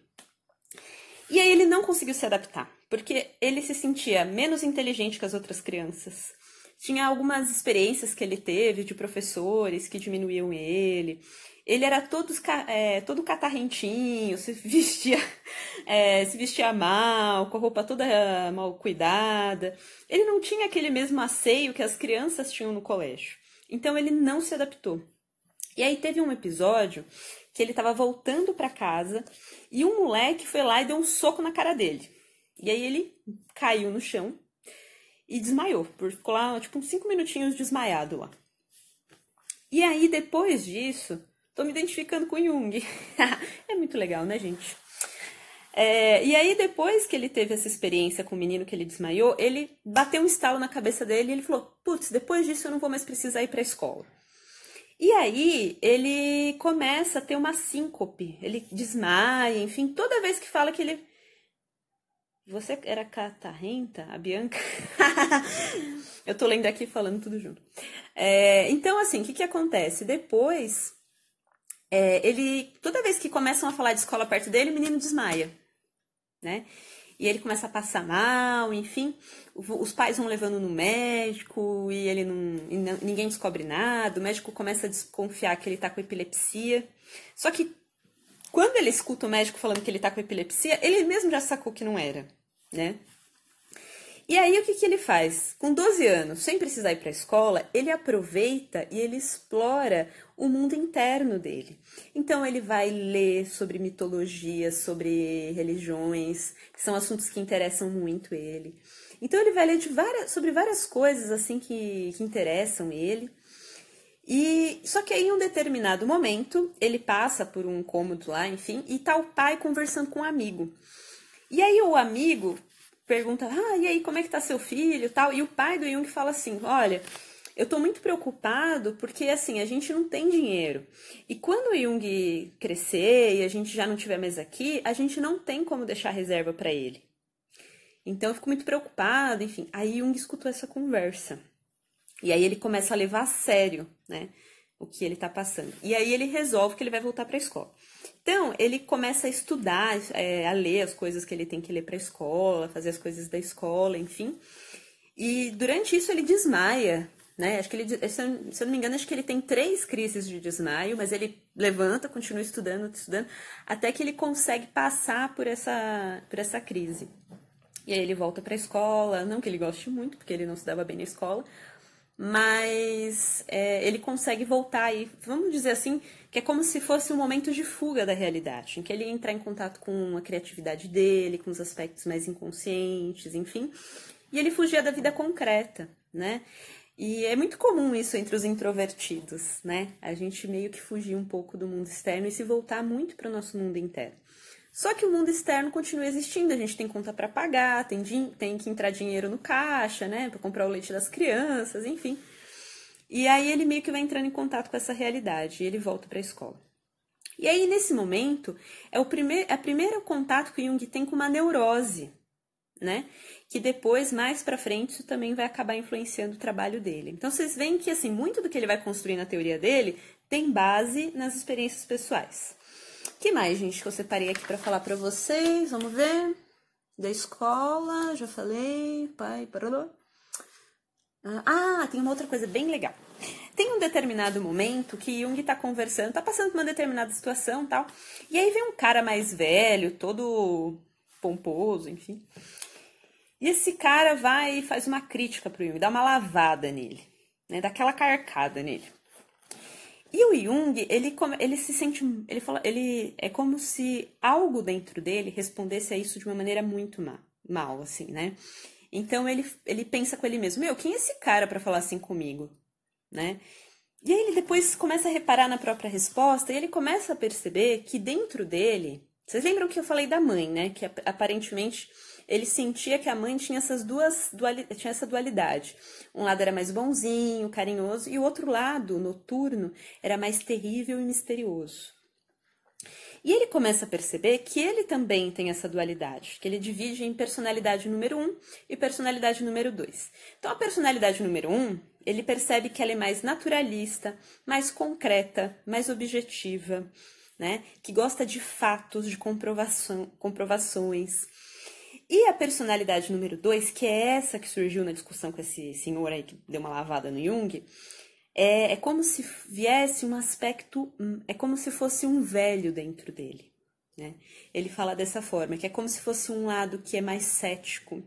E aí ele não conseguiu se adaptar, porque ele se sentia menos inteligente que as outras crianças. Tinha algumas experiências que ele teve de professores que diminuíam ele. Ele era todo catarrentinho, se vestia mal, com a roupa toda mal cuidada. Ele não tinha aquele mesmo asseio que as crianças tinham no colégio. Então ele não se adaptou. E aí teve um episódio que ele tava voltando pra casa e um moleque foi lá e deu um soco na cara dele. E aí ele caiu no chão e desmaiou. Ficou lá, tipo, uns 5 minutinhos desmaiado lá. E aí, depois disso, tô me identificando com o Jung. É muito legal, né, gente? E aí, depois que ele teve essa experiência com o menino que ele desmaiou, ele bateu um estalo na cabeça dele e ele falou, putz, depois disso eu não vou mais precisar ir pra escola. E aí, ele começa a ter uma síncope, ele desmaia, enfim, toda vez que fala que ele... Você era catarrenta, a Bianca? Eu tô lendo aqui falando tudo junto. Então, assim, o que acontece? Depois, ele... Toda vez que começam a falar de escola perto dele, o menino desmaia, né? E ele começa a passar mal, enfim. Os pais vão levando no médico e ele ninguém descobre nada. O médico começa a desconfiar que ele tá com epilepsia. Só que quando ele escuta o médico falando que ele tá com epilepsia, ele mesmo já sacou que não era, né? E aí o que ele faz? Com 12 anos, sem precisar ir para a escola, ele aproveita e ele explora o mundo interno dele. Então ele vai ler sobre mitologia, sobre religiões, que são assuntos que interessam muito ele. Então ele vai ler sobre várias coisas assim que interessam ele. Só que aí, em um determinado momento, ele passa por um cômodo lá, enfim, e tá o pai conversando com um amigo. E aí o amigo pergunta, e aí, como é que tá seu filho e tal? E o pai do Jung fala assim, olha, eu tô muito preocupado porque, assim, a gente não tem dinheiro. E quando o Jung crescer e a gente já não estiver mais aqui, a gente não tem como deixar reserva para ele. Então eu fico muito preocupado, enfim. Aí Jung escutou essa conversa. E aí ele começa a levar a sério, né, o que ele tá passando. E aí ele resolve que ele vai voltar para a escola. Então, ele começa a estudar, a ler as coisas que ele tem que ler para a escola, fazer as coisas da escola, enfim. E durante isso ele desmaia, né? Acho que ele, se eu não me engano, acho que ele tem 3 crises de desmaio, mas ele levanta, continua estudando, até que ele consegue passar por essa crise. E aí ele volta para a escola, não que ele goste muito, porque ele não se dava bem na escola, mas ele consegue voltar aí, vamos dizer assim, que é como se fosse um momento de fuga da realidade, em que ele entra em contato com a criatividade dele, com os aspectos mais inconscientes, enfim, e ele fugia da vida concreta, né? E é muito comum isso entre os introvertidos, né? A gente meio que fugir um pouco do mundo externo e se voltar muito para o nosso mundo interno. Só que o mundo externo continua existindo, a gente tem conta para pagar, tem que entrar dinheiro no caixa, né, para comprar o leite das crianças, enfim. E aí ele meio que vai entrando em contato com essa realidade e ele volta para a escola. E aí nesse momento é o primeiro contato que o Jung tem com uma neurose, né, que depois mais para frente isso também vai acabar influenciando o trabalho dele. Então vocês veem que assim muito do que ele vai construir na teoria dele tem base nas experiências pessoais. O que mais, gente, que eu separei aqui para falar para vocês? Vamos ver. Da escola, já falei. Pai, parou. Tem uma outra coisa bem legal. Tem um determinado momento que Jung tá conversando, tá passando por uma determinada situação e tal. E aí vem um cara mais velho, todo pomposo, enfim. E esse cara vai e faz uma crítica pro Jung, dá uma lavada nele, né? Dá aquela carcada nele. E o Jung, ele se sente, ele fala, ele é como se algo dentro dele respondesse a isso de uma maneira muito mal, assim, né? Então ele pensa com ele mesmo, quem é esse cara para falar assim comigo, né? E aí ele depois começa a reparar na própria resposta e ele começa a perceber que dentro dele, vocês lembram que eu falei da mãe, né? Que aparentemente ele sentia que a mãe tinha tinha essa dualidade. Um lado era mais bonzinho, carinhoso, e o outro lado, noturno, era mais terrível e misterioso. E ele começa a perceber que ele também tem essa dualidade, que ele divide em personalidade número 1 e personalidade número 2. Então, a personalidade número 1, ele percebe que ela é mais naturalista, mais concreta, mais objetiva, né? Que gosta de fatos, de comprovações. E a personalidade número 2, que é essa que surgiu na discussão com esse senhor aí que deu uma lavada no Jung, é como se viesse um aspecto, é como se fosse um velho dentro dele, né? Ele fala dessa forma, que é como se fosse um lado que é mais cético,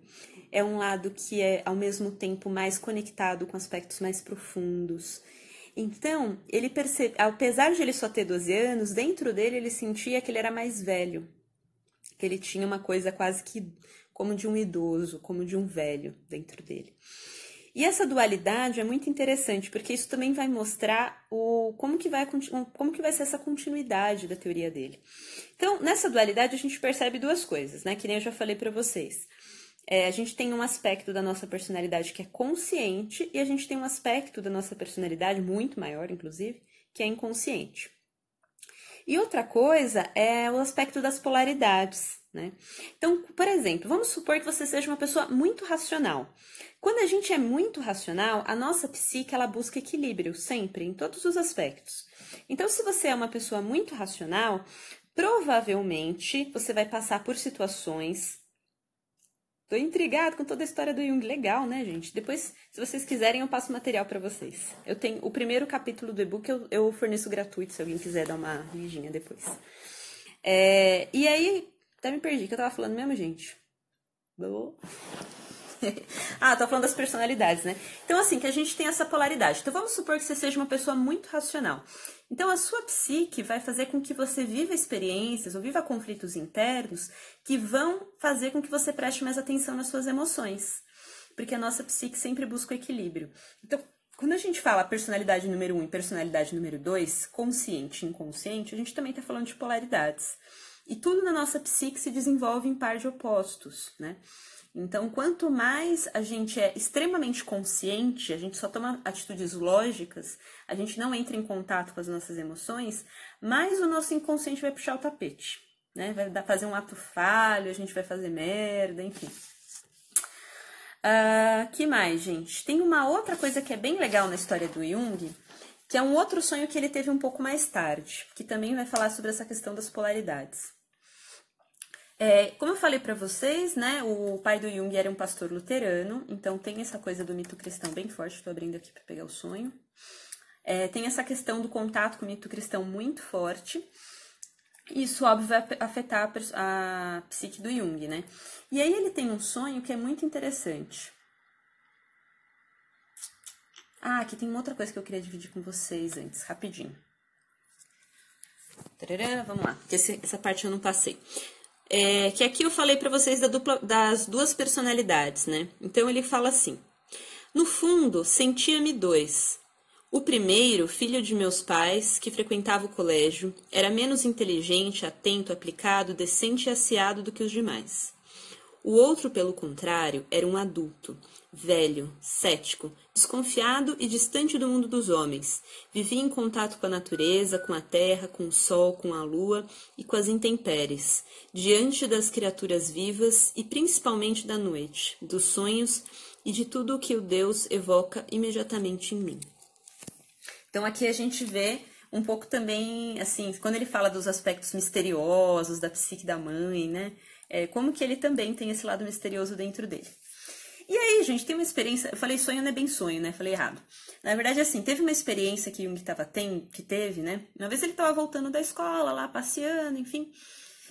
é um lado que é ao mesmo tempo mais conectado com aspectos mais profundos. Então, ele apesar de ele só ter 12 anos, dentro dele ele sentia que ele era mais velho, que ele tinha uma coisa quase que como de um idoso, como de um velho dentro dele. E essa dualidade é muito interessante, porque isso também vai mostrar como que vai ser essa continuidade da teoria dele. Então, nessa dualidade a gente percebe duas coisas, né? Que nem eu já falei para vocês. A gente tem um aspecto da nossa personalidade que é consciente e a gente tem um aspecto da nossa personalidade, muito maior, inclusive, que é inconsciente. E outra coisa é o aspecto das polaridades, né? Então, por exemplo, vamos supor que você seja uma pessoa muito racional. Quando a gente é muito racional, a nossa psique, ela busca equilíbrio, sempre, em todos os aspectos. Então, se você é uma pessoa muito racional, provavelmente você vai passar por situações... Tô intrigado com toda a história do Jung. Legal, né, gente? Depois, se vocês quiserem, eu passo material para vocês. Eu tenho o primeiro capítulo do e-book, eu forneço gratuito, se alguém quiser dar uma lidinha depois. E aí, até me perdi, o que eu tava falando mesmo, gente? Tô falando das personalidades, né? Então, assim, que a gente tem essa polaridade. Então, vamos supor que você seja uma pessoa muito racional. Então, a sua psique vai fazer com que você viva experiências ou viva conflitos internos que vão fazer com que você preste mais atenção nas suas emoções. Porque a nossa psique sempre busca o equilíbrio. Então, quando a gente fala personalidade número 1 e personalidade número 2, consciente e inconsciente, a gente também está falando de polaridades. E tudo na nossa psique se desenvolve em par de opostos, né? Então, quanto mais a gente é extremamente consciente, a gente só toma atitudes lógicas, a gente não entra em contato com as nossas emoções, mais o nosso inconsciente vai puxar o tapete, né? Vai fazer um ato falho, a gente vai fazer merda, enfim. Que mais, gente? Tem uma outra coisa que é bem legal na história do Jung, que é um outro sonho que ele teve um pouco mais tarde, que também vai falar sobre essa questão das polaridades. Como eu falei para vocês, né, o pai do Jung era um pastor luterano, então tem essa coisa do mito cristão bem forte, estou abrindo aqui para pegar o sonho. Tem essa questão do contato com o mito cristão muito forte, e isso, óbvio, vai afetar a psique do Jung, né? E aí ele tem um sonho que é muito interessante. Aqui tem uma outra coisa que eu queria dividir com vocês antes, rapidinho. Tarará, vamos lá, porque essa parte eu não passei. Que aqui eu falei para vocês das duas personalidades, né? Então ele fala assim: no fundo, sentia-me dois. O primeiro, filho de meus pais, que frequentava o colégio, era menos inteligente, atento, aplicado, decente e asseado do que os demais. O outro, pelo contrário, era um adulto, velho, cético, desconfiado e distante do mundo dos homens. Vivia em contato com a natureza, com a terra, com o sol, com a lua e com as intempéries, diante das criaturas vivas e principalmente da noite, dos sonhos e de tudo o que o Deus evoca imediatamente em mim. Então aqui a gente vê um pouco também, assim, quando ele fala dos aspectos misteriosos da psique da mãe, né? Como que ele também tem esse lado misterioso dentro dele. E aí, gente, tem uma experiência... Eu falei sonho não é bem sonho, né? Falei errado. Na verdade, assim, teve uma experiência que Jung teve, né? Uma vez ele estava voltando da escola, lá, passeando, enfim.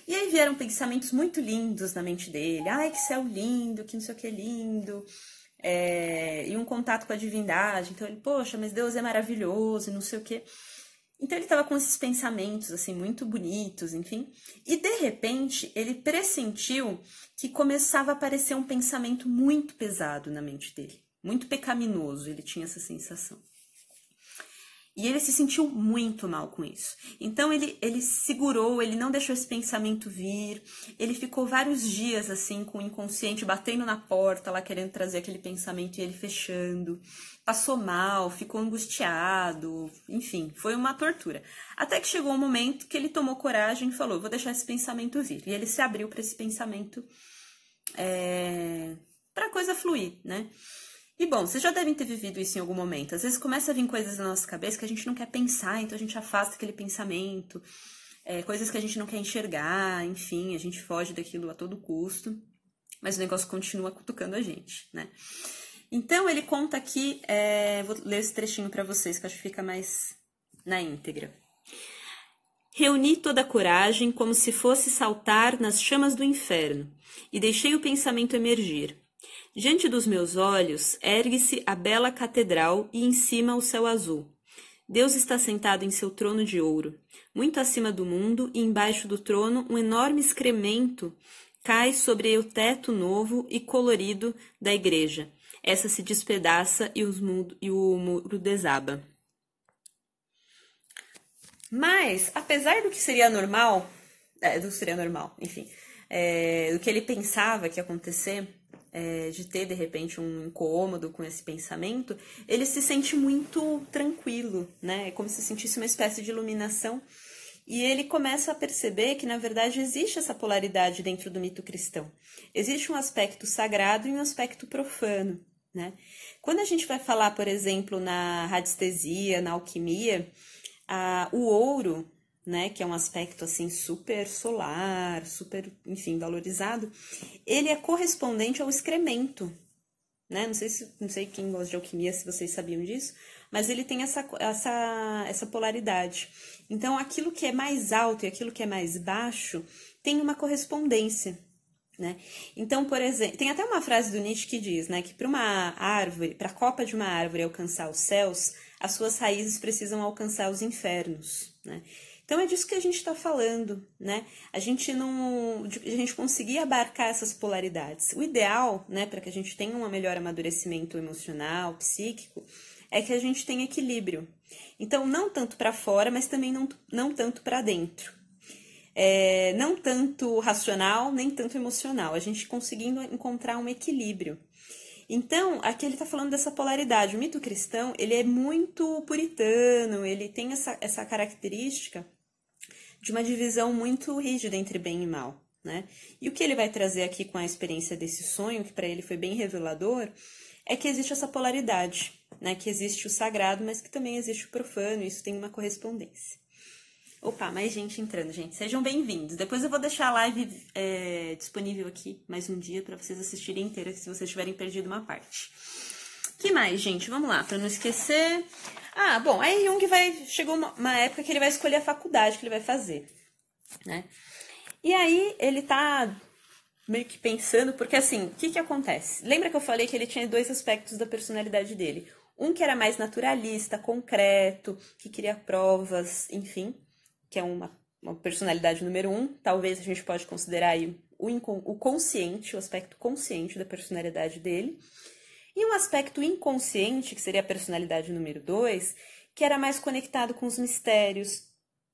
E aí vieram pensamentos muito lindos na mente dele. Ai, que céu lindo, que não sei o que lindo. E um contato com a divindade. Então ele, poxa, mas Deus é maravilhoso e não sei o que. Então ele estava com esses pensamentos, assim, muito bonitos, enfim. E, de repente, ele pressentiu que começava a aparecer um pensamento muito pesado na mente dele. Muito pecaminoso, ele tinha essa sensação. E ele se sentiu muito mal com isso. Então ele segurou, ele não deixou esse pensamento vir. Ele ficou vários dias assim com o inconsciente batendo na porta lá querendo trazer aquele pensamento e ele fechando. Passou mal, ficou angustiado, enfim, foi uma tortura. Até que chegou um momento que ele tomou coragem e falou: vou deixar esse pensamento vir. E ele se abriu para esse pensamento, para a coisa fluir, né? E bom, vocês já devem ter vivido isso em algum momento. Às vezes começa a vir coisas na nossa cabeça que a gente não quer pensar, então a gente afasta aquele pensamento, coisas que a gente não quer enxergar, enfim, a gente foge daquilo a todo custo, mas o negócio continua cutucando a gente, né? Então ele conta aqui, vou ler esse trechinho para vocês, que acho que fica mais na íntegra. Reuni toda a coragem como se fosse saltar nas chamas do inferno, e deixei o pensamento emergir. Diante dos meus olhos ergue-se a bela catedral e em cima o céu azul. Deus está sentado em seu trono de ouro, muito acima do mundo, e embaixo do trono um enorme excremento cai sobre o teto novo e colorido da igreja. Essa se despedaça e o muro desaba. Mas, apesar do que seria normal, enfim, do que ele pensava que ia acontecer, de ter, de repente, um incômodo com esse pensamento, ele se sente muito tranquilo, né? É como se sentisse uma espécie de iluminação. E ele começa a perceber que, na verdade, existe essa polaridade dentro do mito cristão. Existe um aspecto sagrado e um aspecto profano, né? Quando a gente vai falar, por exemplo, na radiestesia, na alquimia, o ouro, né, que é um aspecto assim super solar, super, enfim, valorizado, ele é correspondente ao excremento, né? Não sei quem gosta de alquimia, se vocês sabiam disso, mas ele tem essa polaridade. Então, aquilo que é mais alto e aquilo que é mais baixo tem uma correspondência, né? Então, por exemplo, tem até uma frase do Nietzsche que diz, né, que para uma árvore, para a copa de uma árvore alcançar os céus, as suas raízes precisam alcançar os infernos, né? Então é disso que a gente está falando, né? A gente conseguir abarcar essas polaridades. O ideal, né, para que a gente tenha um melhor amadurecimento emocional, psíquico, é que a gente tenha equilíbrio. Então, não tanto para fora, mas também não tanto para dentro. Não tanto racional, nem tanto emocional. A gente conseguindo encontrar um equilíbrio. Então, aqui ele está falando dessa polaridade. O mito cristão, ele é muito puritano, ele tem essa característica de uma divisão muito rígida entre bem e mal, né? E o que ele vai trazer aqui com a experiência desse sonho, que para ele foi bem revelador, é que existe essa polaridade, né? Que existe o sagrado, mas que também existe o profano, e isso tem uma correspondência. Opa, mais gente entrando, gente. Sejam bem-vindos. Depois eu vou deixar a live disponível aqui mais um dia para vocês assistirem inteira, se vocês tiverem perdido uma parte. Que mais, gente? Vamos lá, para não esquecer. Bom, aí Jung chegou uma época que ele vai escolher a faculdade que ele vai fazer, né? E aí ele tá meio que pensando, porque assim, o que acontece? Lembra que eu falei que ele tinha dois aspectos da personalidade dele? Um que era mais naturalista, concreto, que queria provas, enfim, que é uma personalidade número 1. Talvez a gente pode considerar aí o consciente, o aspecto consciente da personalidade dele. E um aspecto inconsciente, que seria a personalidade número 2, que era mais conectado com os mistérios,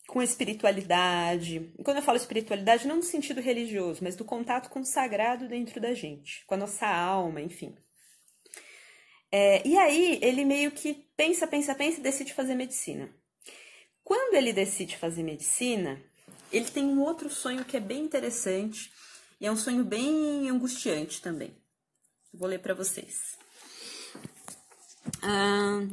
com a espiritualidade. E quando eu falo espiritualidade, não no sentido religioso, mas do contato com o sagrado dentro da gente, com a nossa alma, enfim. E aí, ele meio que pensa e decide fazer medicina. Quando ele decide fazer medicina, ele tem um outro sonho que é bem interessante, e é um sonho bem angustiante também. Vou ler para vocês.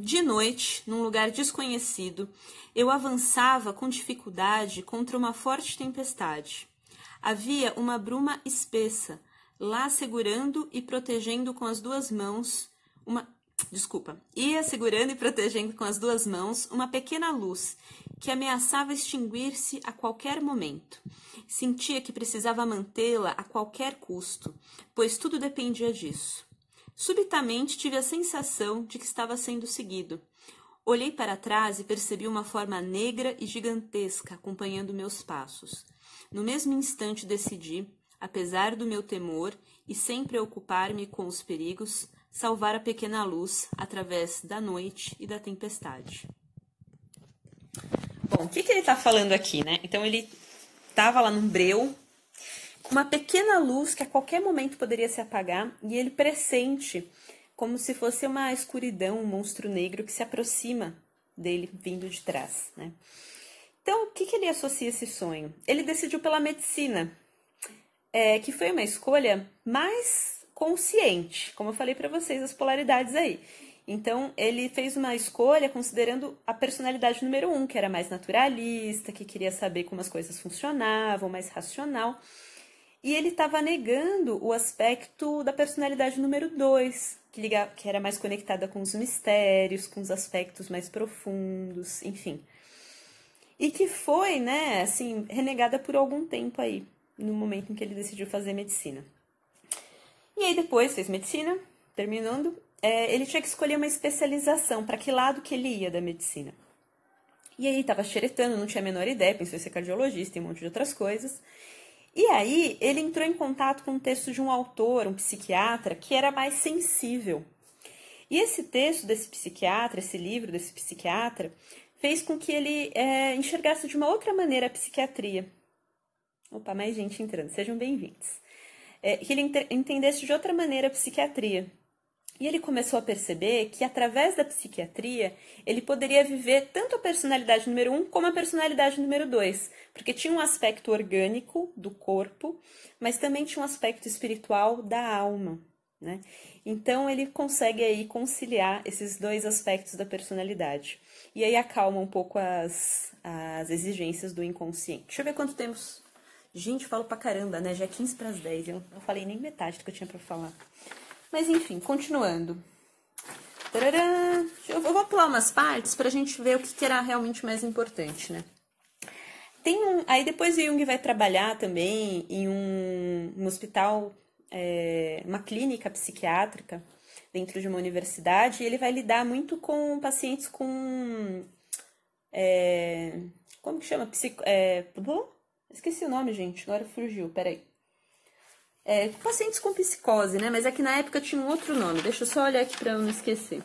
De noite, num lugar desconhecido, eu avançava com dificuldade contra uma forte tempestade. Havia uma bruma espessa, lá segurando e protegendo com as duas mãos ia segurando e protegendo com as duas mãos uma pequena luz que ameaçava extinguir-se a qualquer momento. Sentia que precisava mantê-la a qualquer custo, pois tudo dependia disso. Subitamente tive a sensação de que estava sendo seguido. Olhei para trás e percebi uma forma negra e gigantesca acompanhando meus passos. No mesmo instante decidi, apesar do meu temor e sem preocupar-me com os perigos, salvar a pequena luz através da noite e da tempestade. Bom, o que ele está falando aqui, né? Então ele estava lá num breu, com uma pequena luz que a qualquer momento poderia se apagar, e ele pressente como se fosse uma escuridão, um monstro negro que se aproxima dele vindo de trás, né? Então, o que ele associa esse sonho? Ele decidiu pela medicina, que foi uma escolha mais consciente, como eu falei para vocês, as polaridades aí. Então, ele fez uma escolha considerando a personalidade número 1, que era mais naturalista, que queria saber como as coisas funcionavam, mais racional. E ele estava negando o aspecto da personalidade número 2, que era mais conectada com os mistérios, com os aspectos mais profundos, enfim. E que foi, né, assim, renegada por algum tempo aí, no momento em que ele decidiu fazer medicina. E aí depois fez medicina, terminando, ele tinha que escolher uma especialização, para que lado que ele ia da medicina. E aí tava xeretando, não tinha a menor ideia, pensou em ser cardiologista e um monte de outras coisas. E aí ele entrou em contato com um texto de um autor, um psiquiatra, que era mais sensível. E esse texto desse psiquiatra, esse livro desse psiquiatra, fez com que ele enxergasse de uma outra maneira a psiquiatria. Opa, mais gente entrando, sejam bem-vindos. Que ele entendesse de outra maneira a psiquiatria. E ele começou a perceber que, através da psiquiatria, ele poderia viver tanto a personalidade número 1 como a personalidade número 2, porque tinha um aspecto orgânico do corpo, mas também tinha um aspecto espiritual da alma, né? Então, ele consegue aí conciliar esses dois aspectos da personalidade. E aí acalma um pouco as exigências do inconsciente. Deixa eu ver quanto temos. Gente, falo pra caramba, né? Já é 15 para as 10, eu não falei nem metade do que eu tinha pra falar. Mas enfim, continuando. Tararam. Eu vou pular umas partes pra gente ver o que era realmente mais importante, né? Aí depois o Jung vai trabalhar também em um hospital, uma clínica psiquiátrica dentro de uma universidade, e ele vai lidar muito com pacientes com... como que chama? Esqueci o nome, gente. Agora fugiu, peraí. Pacientes com psicose, né? Mas é que na época tinha um outro nome. Deixa eu só olhar aqui pra eu não esquecer.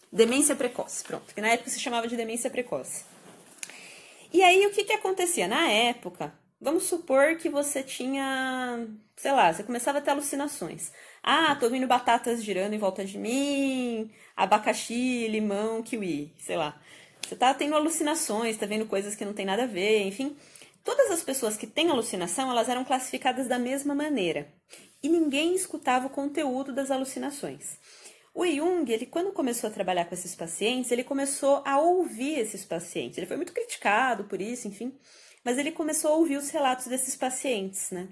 Demência precoce, pronto. Que na época se chamava de demência precoce. E aí, o que acontecia? Na época, vamos supor que você tinha, sei lá, você começava a ter alucinações. Ah, tô vendo batatas girando em volta de mim, abacaxi, limão, kiwi, sei lá. Você tá tendo alucinações, tá vendo coisas que não tem nada a ver, enfim... Todas as pessoas que têm alucinação, elas eram classificadas da mesma maneira. E ninguém escutava o conteúdo das alucinações. O Jung, ele, quando começou a trabalhar com esses pacientes, ele começou a ouvir esses pacientes. Ele foi muito criticado por isso, enfim. Mas ele começou a ouvir os relatos desses pacientes, né?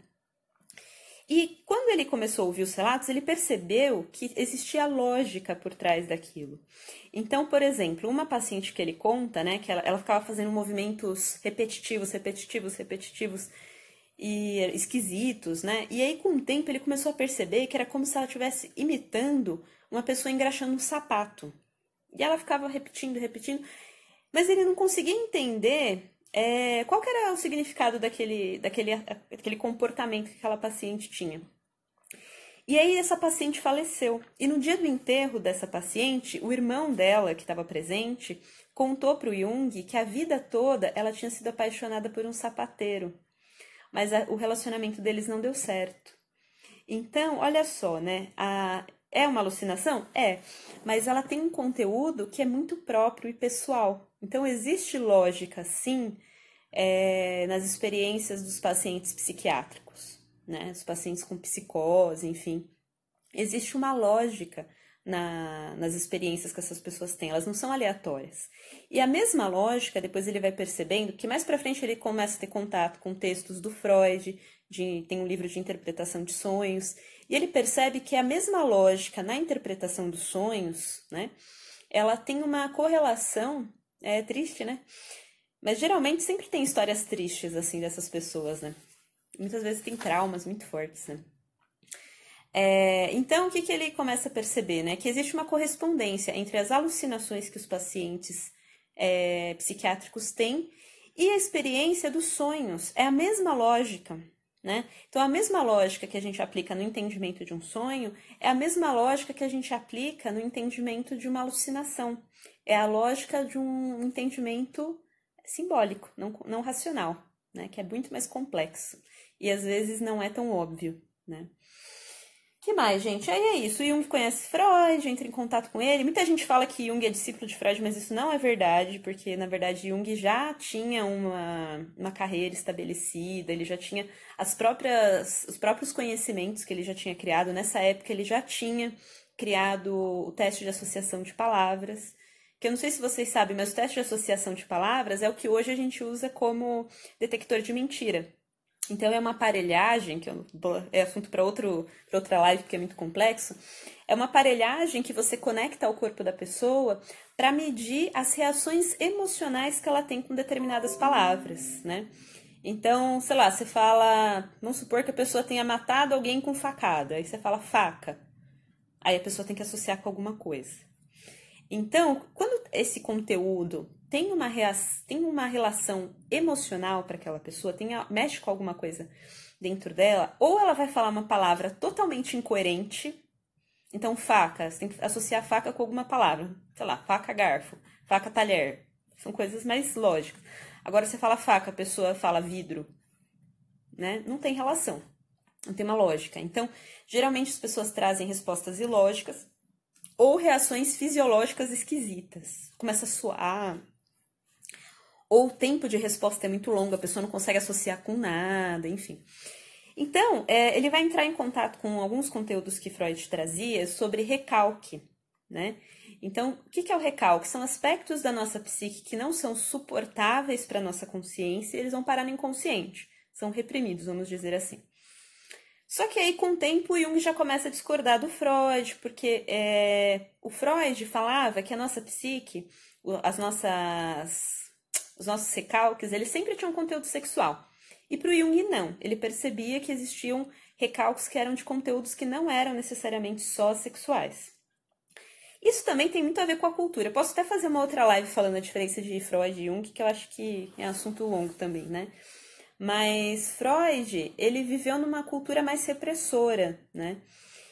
E quando ele começou a ouvir os relatos, ele percebeu que existia lógica por trás daquilo. Então, por exemplo, uma paciente que ele conta, né, que ela ficava fazendo movimentos repetitivos e esquisitos, né? E aí, com o tempo, ele começou a perceber que era como se ela estivesse imitando uma pessoa engraxando um sapato. E ela ficava repetindo, mas ele não conseguia entender qual que era o significado daquele comportamento que aquela paciente tinha. E aí essa paciente faleceu. E no dia do enterro dessa paciente, o irmão dela, que estava presente, contou para o Jung que a vida toda ela tinha sido apaixonada por um sapateiro. Mas o relacionamento deles não deu certo. Então, olha só, né? É uma alucinação? É, mas ela tem um conteúdo que é muito próprio e pessoal. Então, existe lógica, sim, nas experiências dos pacientes psiquiátricos, né? Os pacientes com psicose, enfim. Existe uma lógica nas experiências que essas pessoas têm, elas não são aleatórias. E a mesma lógica, depois ele vai percebendo que mais pra frente ele começa a ter contato com textos do Freud, tem um livro de interpretação de sonhos, e ele percebe que a mesma lógica na interpretação dos sonhos, né, ela tem uma correlação, triste, né? Mas geralmente sempre tem histórias tristes, assim, dessas pessoas, né? Muitas vezes tem traumas muito fortes, né? Então, o que ele começa a perceber, né? Que existe uma correspondência entre as alucinações que os pacientes psiquiátricos têm e a experiência dos sonhos. É a mesma lógica, né? Então, a mesma lógica que a gente aplica no entendimento de um sonho é a mesma lógica que a gente aplica no entendimento de uma alucinação. É a lógica de um entendimento simbólico, não racional, né? Que é muito mais complexo e às vezes não é tão óbvio, né? Que mais, gente? Aí é isso. O Jung conhece Freud, entra em contato com ele. Muita gente fala que Jung é discípulo de Freud, mas isso não é verdade, porque, na verdade, Jung já tinha uma carreira estabelecida, ele já tinha os próprios conhecimentos que ele já tinha criado. Nessa época, ele já tinha criado o teste de associação de palavras, que eu não sei se vocês sabem, mas o teste de associação de palavras é o que hoje a gente usa como detector de mentira. Então, é uma aparelhagem, que é assunto para outra live, porque é muito complexo. É uma aparelhagem que você conecta ao corpo da pessoa para medir as reações emocionais que ela tem com determinadas palavras, né? Então, sei lá, você fala... Vamos supor que a pessoa tenha matado alguém com facada. Aí você fala faca. Aí a pessoa tem que associar com alguma coisa. Então, quando esse conteúdo tem uma relação emocional para aquela pessoa, mexe com alguma coisa dentro dela, ou ela vai falar uma palavra totalmente incoerente. Então, faca, você tem que associar faca com alguma palavra. Sei lá, faca, garfo, faca, talher. São coisas mais lógicas. Agora, você fala faca, a pessoa fala vidro, né? Não tem relação, não tem uma lógica. Então, geralmente as pessoas trazem respostas ilógicas ou reações fisiológicas esquisitas. Começa a suar, ou o tempo de resposta é muito longo, a pessoa não consegue associar com nada, enfim. Então, ele vai entrar em contato com alguns conteúdos que Freud trazia sobre recalque, né? Então, o que é o recalque? São aspectos da nossa psique que não são suportáveis para a nossa consciência e eles vão parar no inconsciente. São reprimidos, vamos dizer assim. Só que aí, com o tempo, o Jung já começa a discordar do Freud, porque o Freud falava que a nossa psique, os nossos recalques, eles sempre tinham conteúdo sexual. E para o Jung, não. Ele percebia que existiam recalques que eram de conteúdos que não eram necessariamente só sexuais. Isso também tem muito a ver com a cultura. Eu posso até fazer uma outra live falando a diferença de Freud e Jung, que eu acho que é assunto longo também, né? Mas Freud, ele viveu numa cultura mais repressora, né?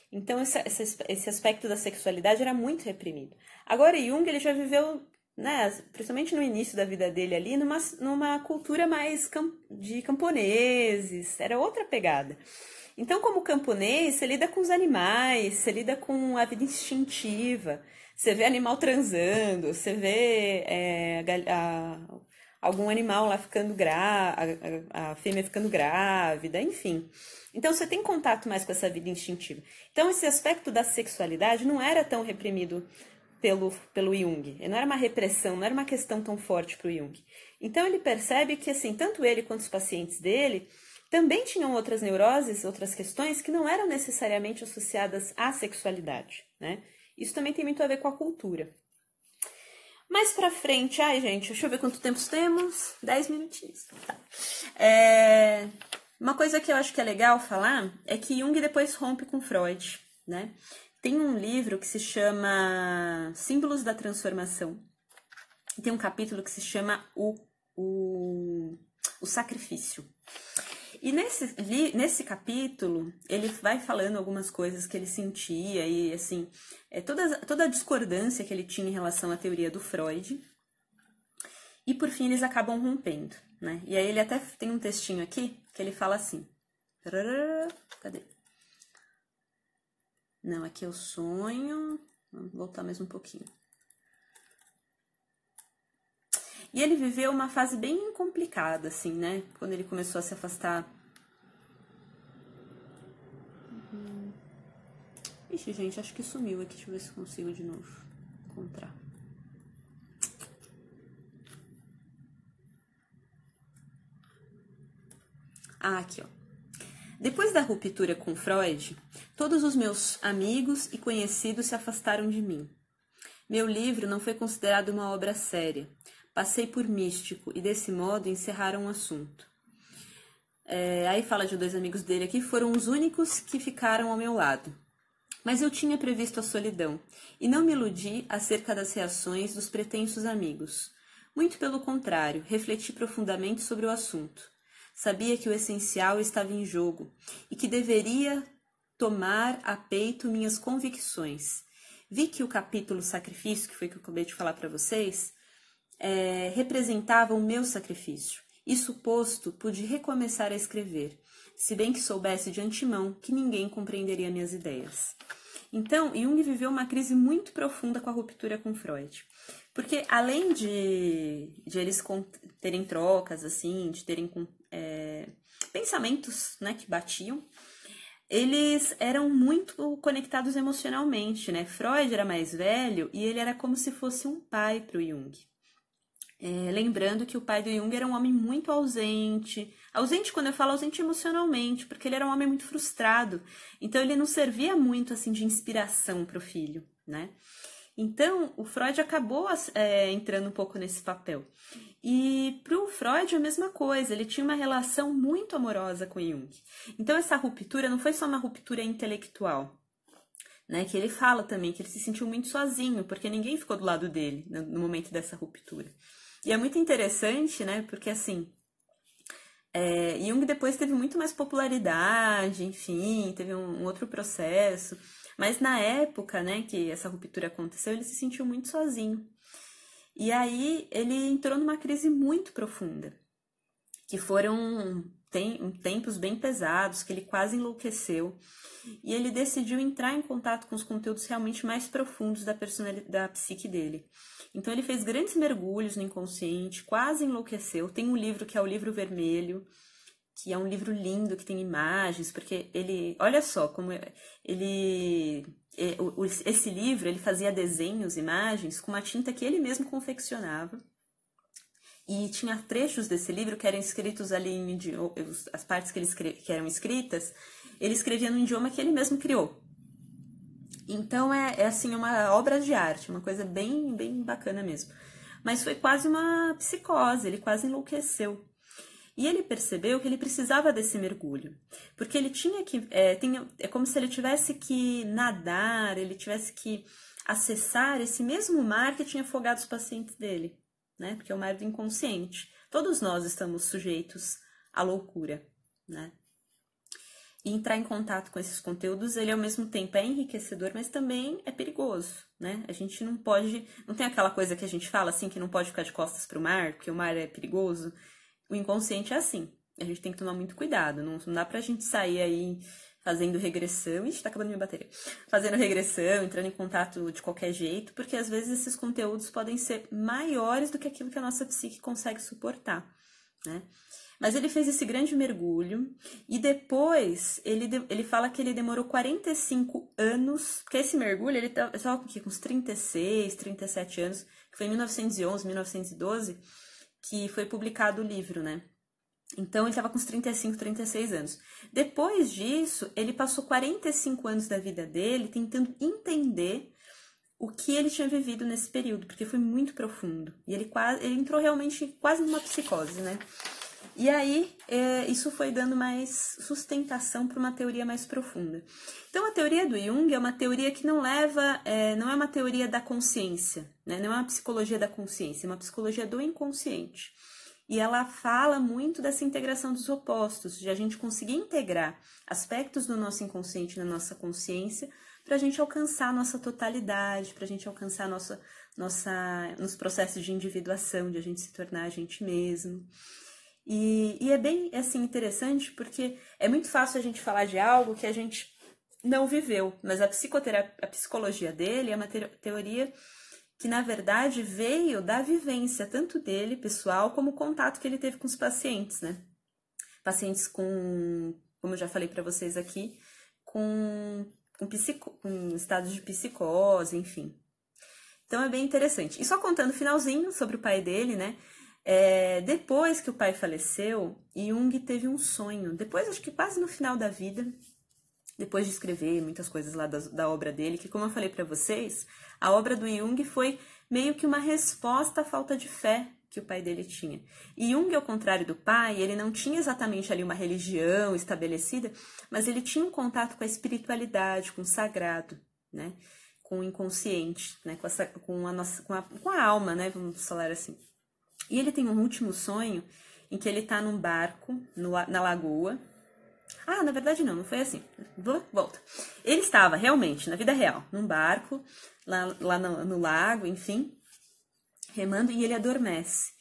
Então, esse aspecto da sexualidade era muito reprimido. Agora, Jung, ele já viveu, né, principalmente no início da vida dele ali, numa cultura mais de camponeses, era outra pegada. Então, como camponês, você lida com os animais, você lida com a vida instintiva, você vê animal transando, você vê algum animal lá ficando a fêmea ficando grávida, enfim. Então, você tem contato mais com essa vida instintiva. Então, esse aspecto da sexualidade não era tão reprimido pelo Jung. Não era uma repressão, não era uma questão tão forte para o Jung. Então, ele percebe que, assim, tanto ele quanto os pacientes dele também tinham outras neuroses, outras questões que não eram necessariamente associadas à sexualidade, né? Isso também tem muito a ver com a cultura. Mais pra frente, gente, deixa eu ver quanto tempo temos. 10 minutinhos. Tá. Uma coisa que eu acho que é legal falar é que Jung depois rompe com Freud, né? Tem um livro que se chama Símbolos da Transformação. E tem um capítulo que se chama o Sacrifício. E nesse capítulo, ele vai falando algumas coisas que ele sentia e, assim, toda a discordância que ele tinha em relação à teoria do Freud. E, por fim, eles acabam rompendo, né? E aí ele até tem um textinho aqui que ele fala assim. Cadê? Não, aqui é o sonho. Vamos voltar mais um pouquinho. E ele viveu uma fase bem complicada, assim, né? Quando ele começou a se afastar. Ixi, gente, acho que sumiu aqui. Deixa eu ver se consigo de novo encontrar. Aqui, ó. Depois da ruptura com Freud, todos os meus amigos e conhecidos se afastaram de mim. Meu livro não foi considerado uma obra séria. Passei por místico e, desse modo, encerraram o assunto. Aí fala de 2 amigos dele aqui, foram os únicos que ficaram ao meu lado. Mas eu tinha previsto a solidão e não me iludi acerca das reações dos pretensos amigos. Muito pelo contrário, refleti profundamente sobre o assunto. Sabia que o essencial estava em jogo e que deveria tomar a peito minhas convicções. Vi que o capítulo Sacrifício, que foi o que eu acabei de falar para vocês, representava o meu sacrifício. Isso posto, pude recomeçar a escrever, se bem que soubesse de antemão que ninguém compreenderia minhas ideias. Então, Jung viveu uma crise muito profunda com a ruptura com Freud. Porque além de eles terem trocas, assim, de terem pensamentos, né, que batiam, eles eram muito conectados emocionalmente, né? Freud era mais velho e ele era como se fosse um pai para o Jung. Lembrando que o pai do Jung era um homem muito ausente. Ausente quando eu falo ausente emocionalmente, porque ele era um homem muito frustrado. Então ele não servia muito assim de inspiração para o filho, né? Então o Freud acabou entrando um pouco nesse papel. E para o Freud a mesma coisa, ele tinha uma relação muito amorosa com Jung. Então essa ruptura não foi só uma ruptura intelectual, né? Que ele fala também que ele se sentiu muito sozinho, porque ninguém ficou do lado dele no momento dessa ruptura. E é muito interessante, né? Porque assim, Jung depois teve muito mais popularidade, enfim, teve um outro processo. Mas na época, né, que essa ruptura aconteceu, ele se sentiu muito sozinho. E aí ele entrou numa crise muito profunda, que foram tempos bem pesados, que ele quase enlouqueceu. E ele decidiu entrar em contato com os conteúdos realmente mais profundos da personalidade, da psique dele. Então ele fez grandes mergulhos no inconsciente, quase enlouqueceu. Tem um livro que é o Livro Vermelho, que é um livro lindo, que tem imagens, porque ele, olha só como ele, esse livro, ele fazia desenhos, imagens, com uma tinta que ele mesmo confeccionava, e tinha trechos desse livro que eram escritos ali, as partes que eram escritas, ele escrevia no idioma que ele mesmo criou. Então é assim, uma obra de arte, uma coisa bem, bem bacana mesmo. Mas foi quase uma psicose, ele quase enlouqueceu. E ele percebeu que ele precisava desse mergulho, porque ele tinha que, é como se ele tivesse que nadar, ele tivesse que acessar esse mesmo mar que tinha afogado os pacientes dele, né? Porque é o mar do inconsciente. Todos nós estamos sujeitos à loucura, né? E entrar em contato com esses conteúdos, ele ao mesmo tempo é enriquecedor, mas também é perigoso, né? A gente não pode, não tem aquela coisa que a gente fala assim, que não pode ficar de costas para o mar, porque o mar é perigoso. O inconsciente é assim, a gente tem que tomar muito cuidado, não dá pra gente sair aí fazendo regressão, ixi, tá acabando minha bateria, fazendo regressão, entrando em contato de qualquer jeito, porque às vezes esses conteúdos podem ser maiores do que aquilo que a nossa psique consegue suportar, né? Mas ele fez esse grande mergulho e depois ele fala que ele demorou 45 anos, porque esse mergulho, ele estava com uns 36, 37 anos, que foi em 1911, 1912, que foi publicado o livro, né? Então, ele estava com uns 35, 36 anos. Depois disso, ele passou 45 anos da vida dele tentando entender o que ele tinha vivido nesse período, porque foi muito profundo. E ele entrou realmente quase numa psicose, né? E aí, isso foi dando mais sustentação para uma teoria mais profunda. Então, a teoria do Jung é uma teoria que não não é uma teoria da consciência, né? Não é uma psicologia da consciência, é uma psicologia do inconsciente. E ela fala muito dessa integração dos opostos, de a gente conseguir integrar aspectos do nosso inconsciente na nossa consciência para a gente alcançar a nossa totalidade, para a gente alcançar nos processos de individuação, de a gente se tornar a gente mesmo. E é bem assim, interessante porque é muito fácil a gente falar de algo que a gente não viveu, mas a psicologia dele é uma teoria que, na verdade, veio da vivência, tanto dele, pessoal, como o contato que ele teve com os pacientes, né? Pacientes como eu já falei para vocês aqui, com estados de psicose, enfim. Então é bem interessante. E só contando o finalzinho sobre o pai dele, né? Depois que o pai faleceu, Jung teve um sonho. Depois, acho que quase no final da vida, depois de escrever muitas coisas lá da obra dele, que, como eu falei para vocês, a obra do Jung foi meio que uma resposta à falta de fé que o pai dele tinha. E Jung, ao contrário do pai, ele não tinha exatamente ali uma religião estabelecida, mas ele tinha um contato com a espiritualidade, com o sagrado, né? Com o inconsciente, né? Com a alma, né? Vamos falar assim. E ele tem um último sonho em que ele tá num barco na lagoa. Ah, na verdade não foi assim. Volta. Ele estava realmente, na vida real, num barco, lá no lago, enfim, remando, e ele adormece.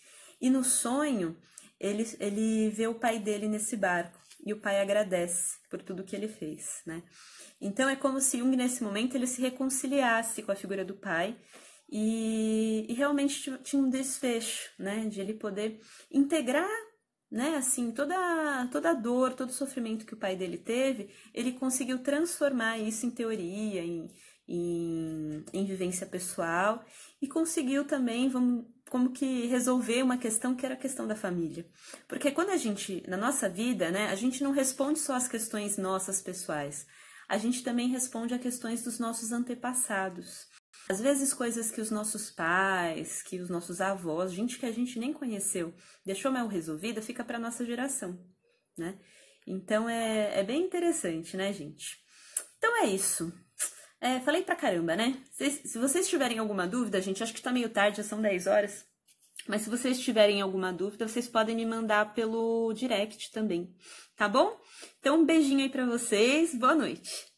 E no sonho, ele vê o pai dele nesse barco, e o pai agradece por tudo que ele fez, né? Então é como se Jung, nesse momento, ele se reconciliasse com a figura do pai, e realmente tinha um desfecho, né? De ele poder integrar, né, assim, toda a dor, todo o sofrimento que o pai dele teve, ele conseguiu transformar isso em teoria, em vivência pessoal, e conseguiu também, como que resolver uma questão que era a questão da família. Porque quando na nossa vida, né, a gente não responde só às questões nossas pessoais, a gente também responde a questões dos nossos antepassados. Às vezes coisas que os nossos pais, que os nossos avós, gente que a gente nem conheceu, deixou mal resolvida, fica para nossa geração, né? Então é bem interessante, né, gente? Então é isso. Falei pra caramba, né? Se vocês tiverem alguma dúvida, gente, acho que tá meio tarde, já são 10 horas. Mas se vocês tiverem alguma dúvida, vocês podem me mandar pelo direct também, tá bom? Então, um beijinho aí pra vocês, boa noite!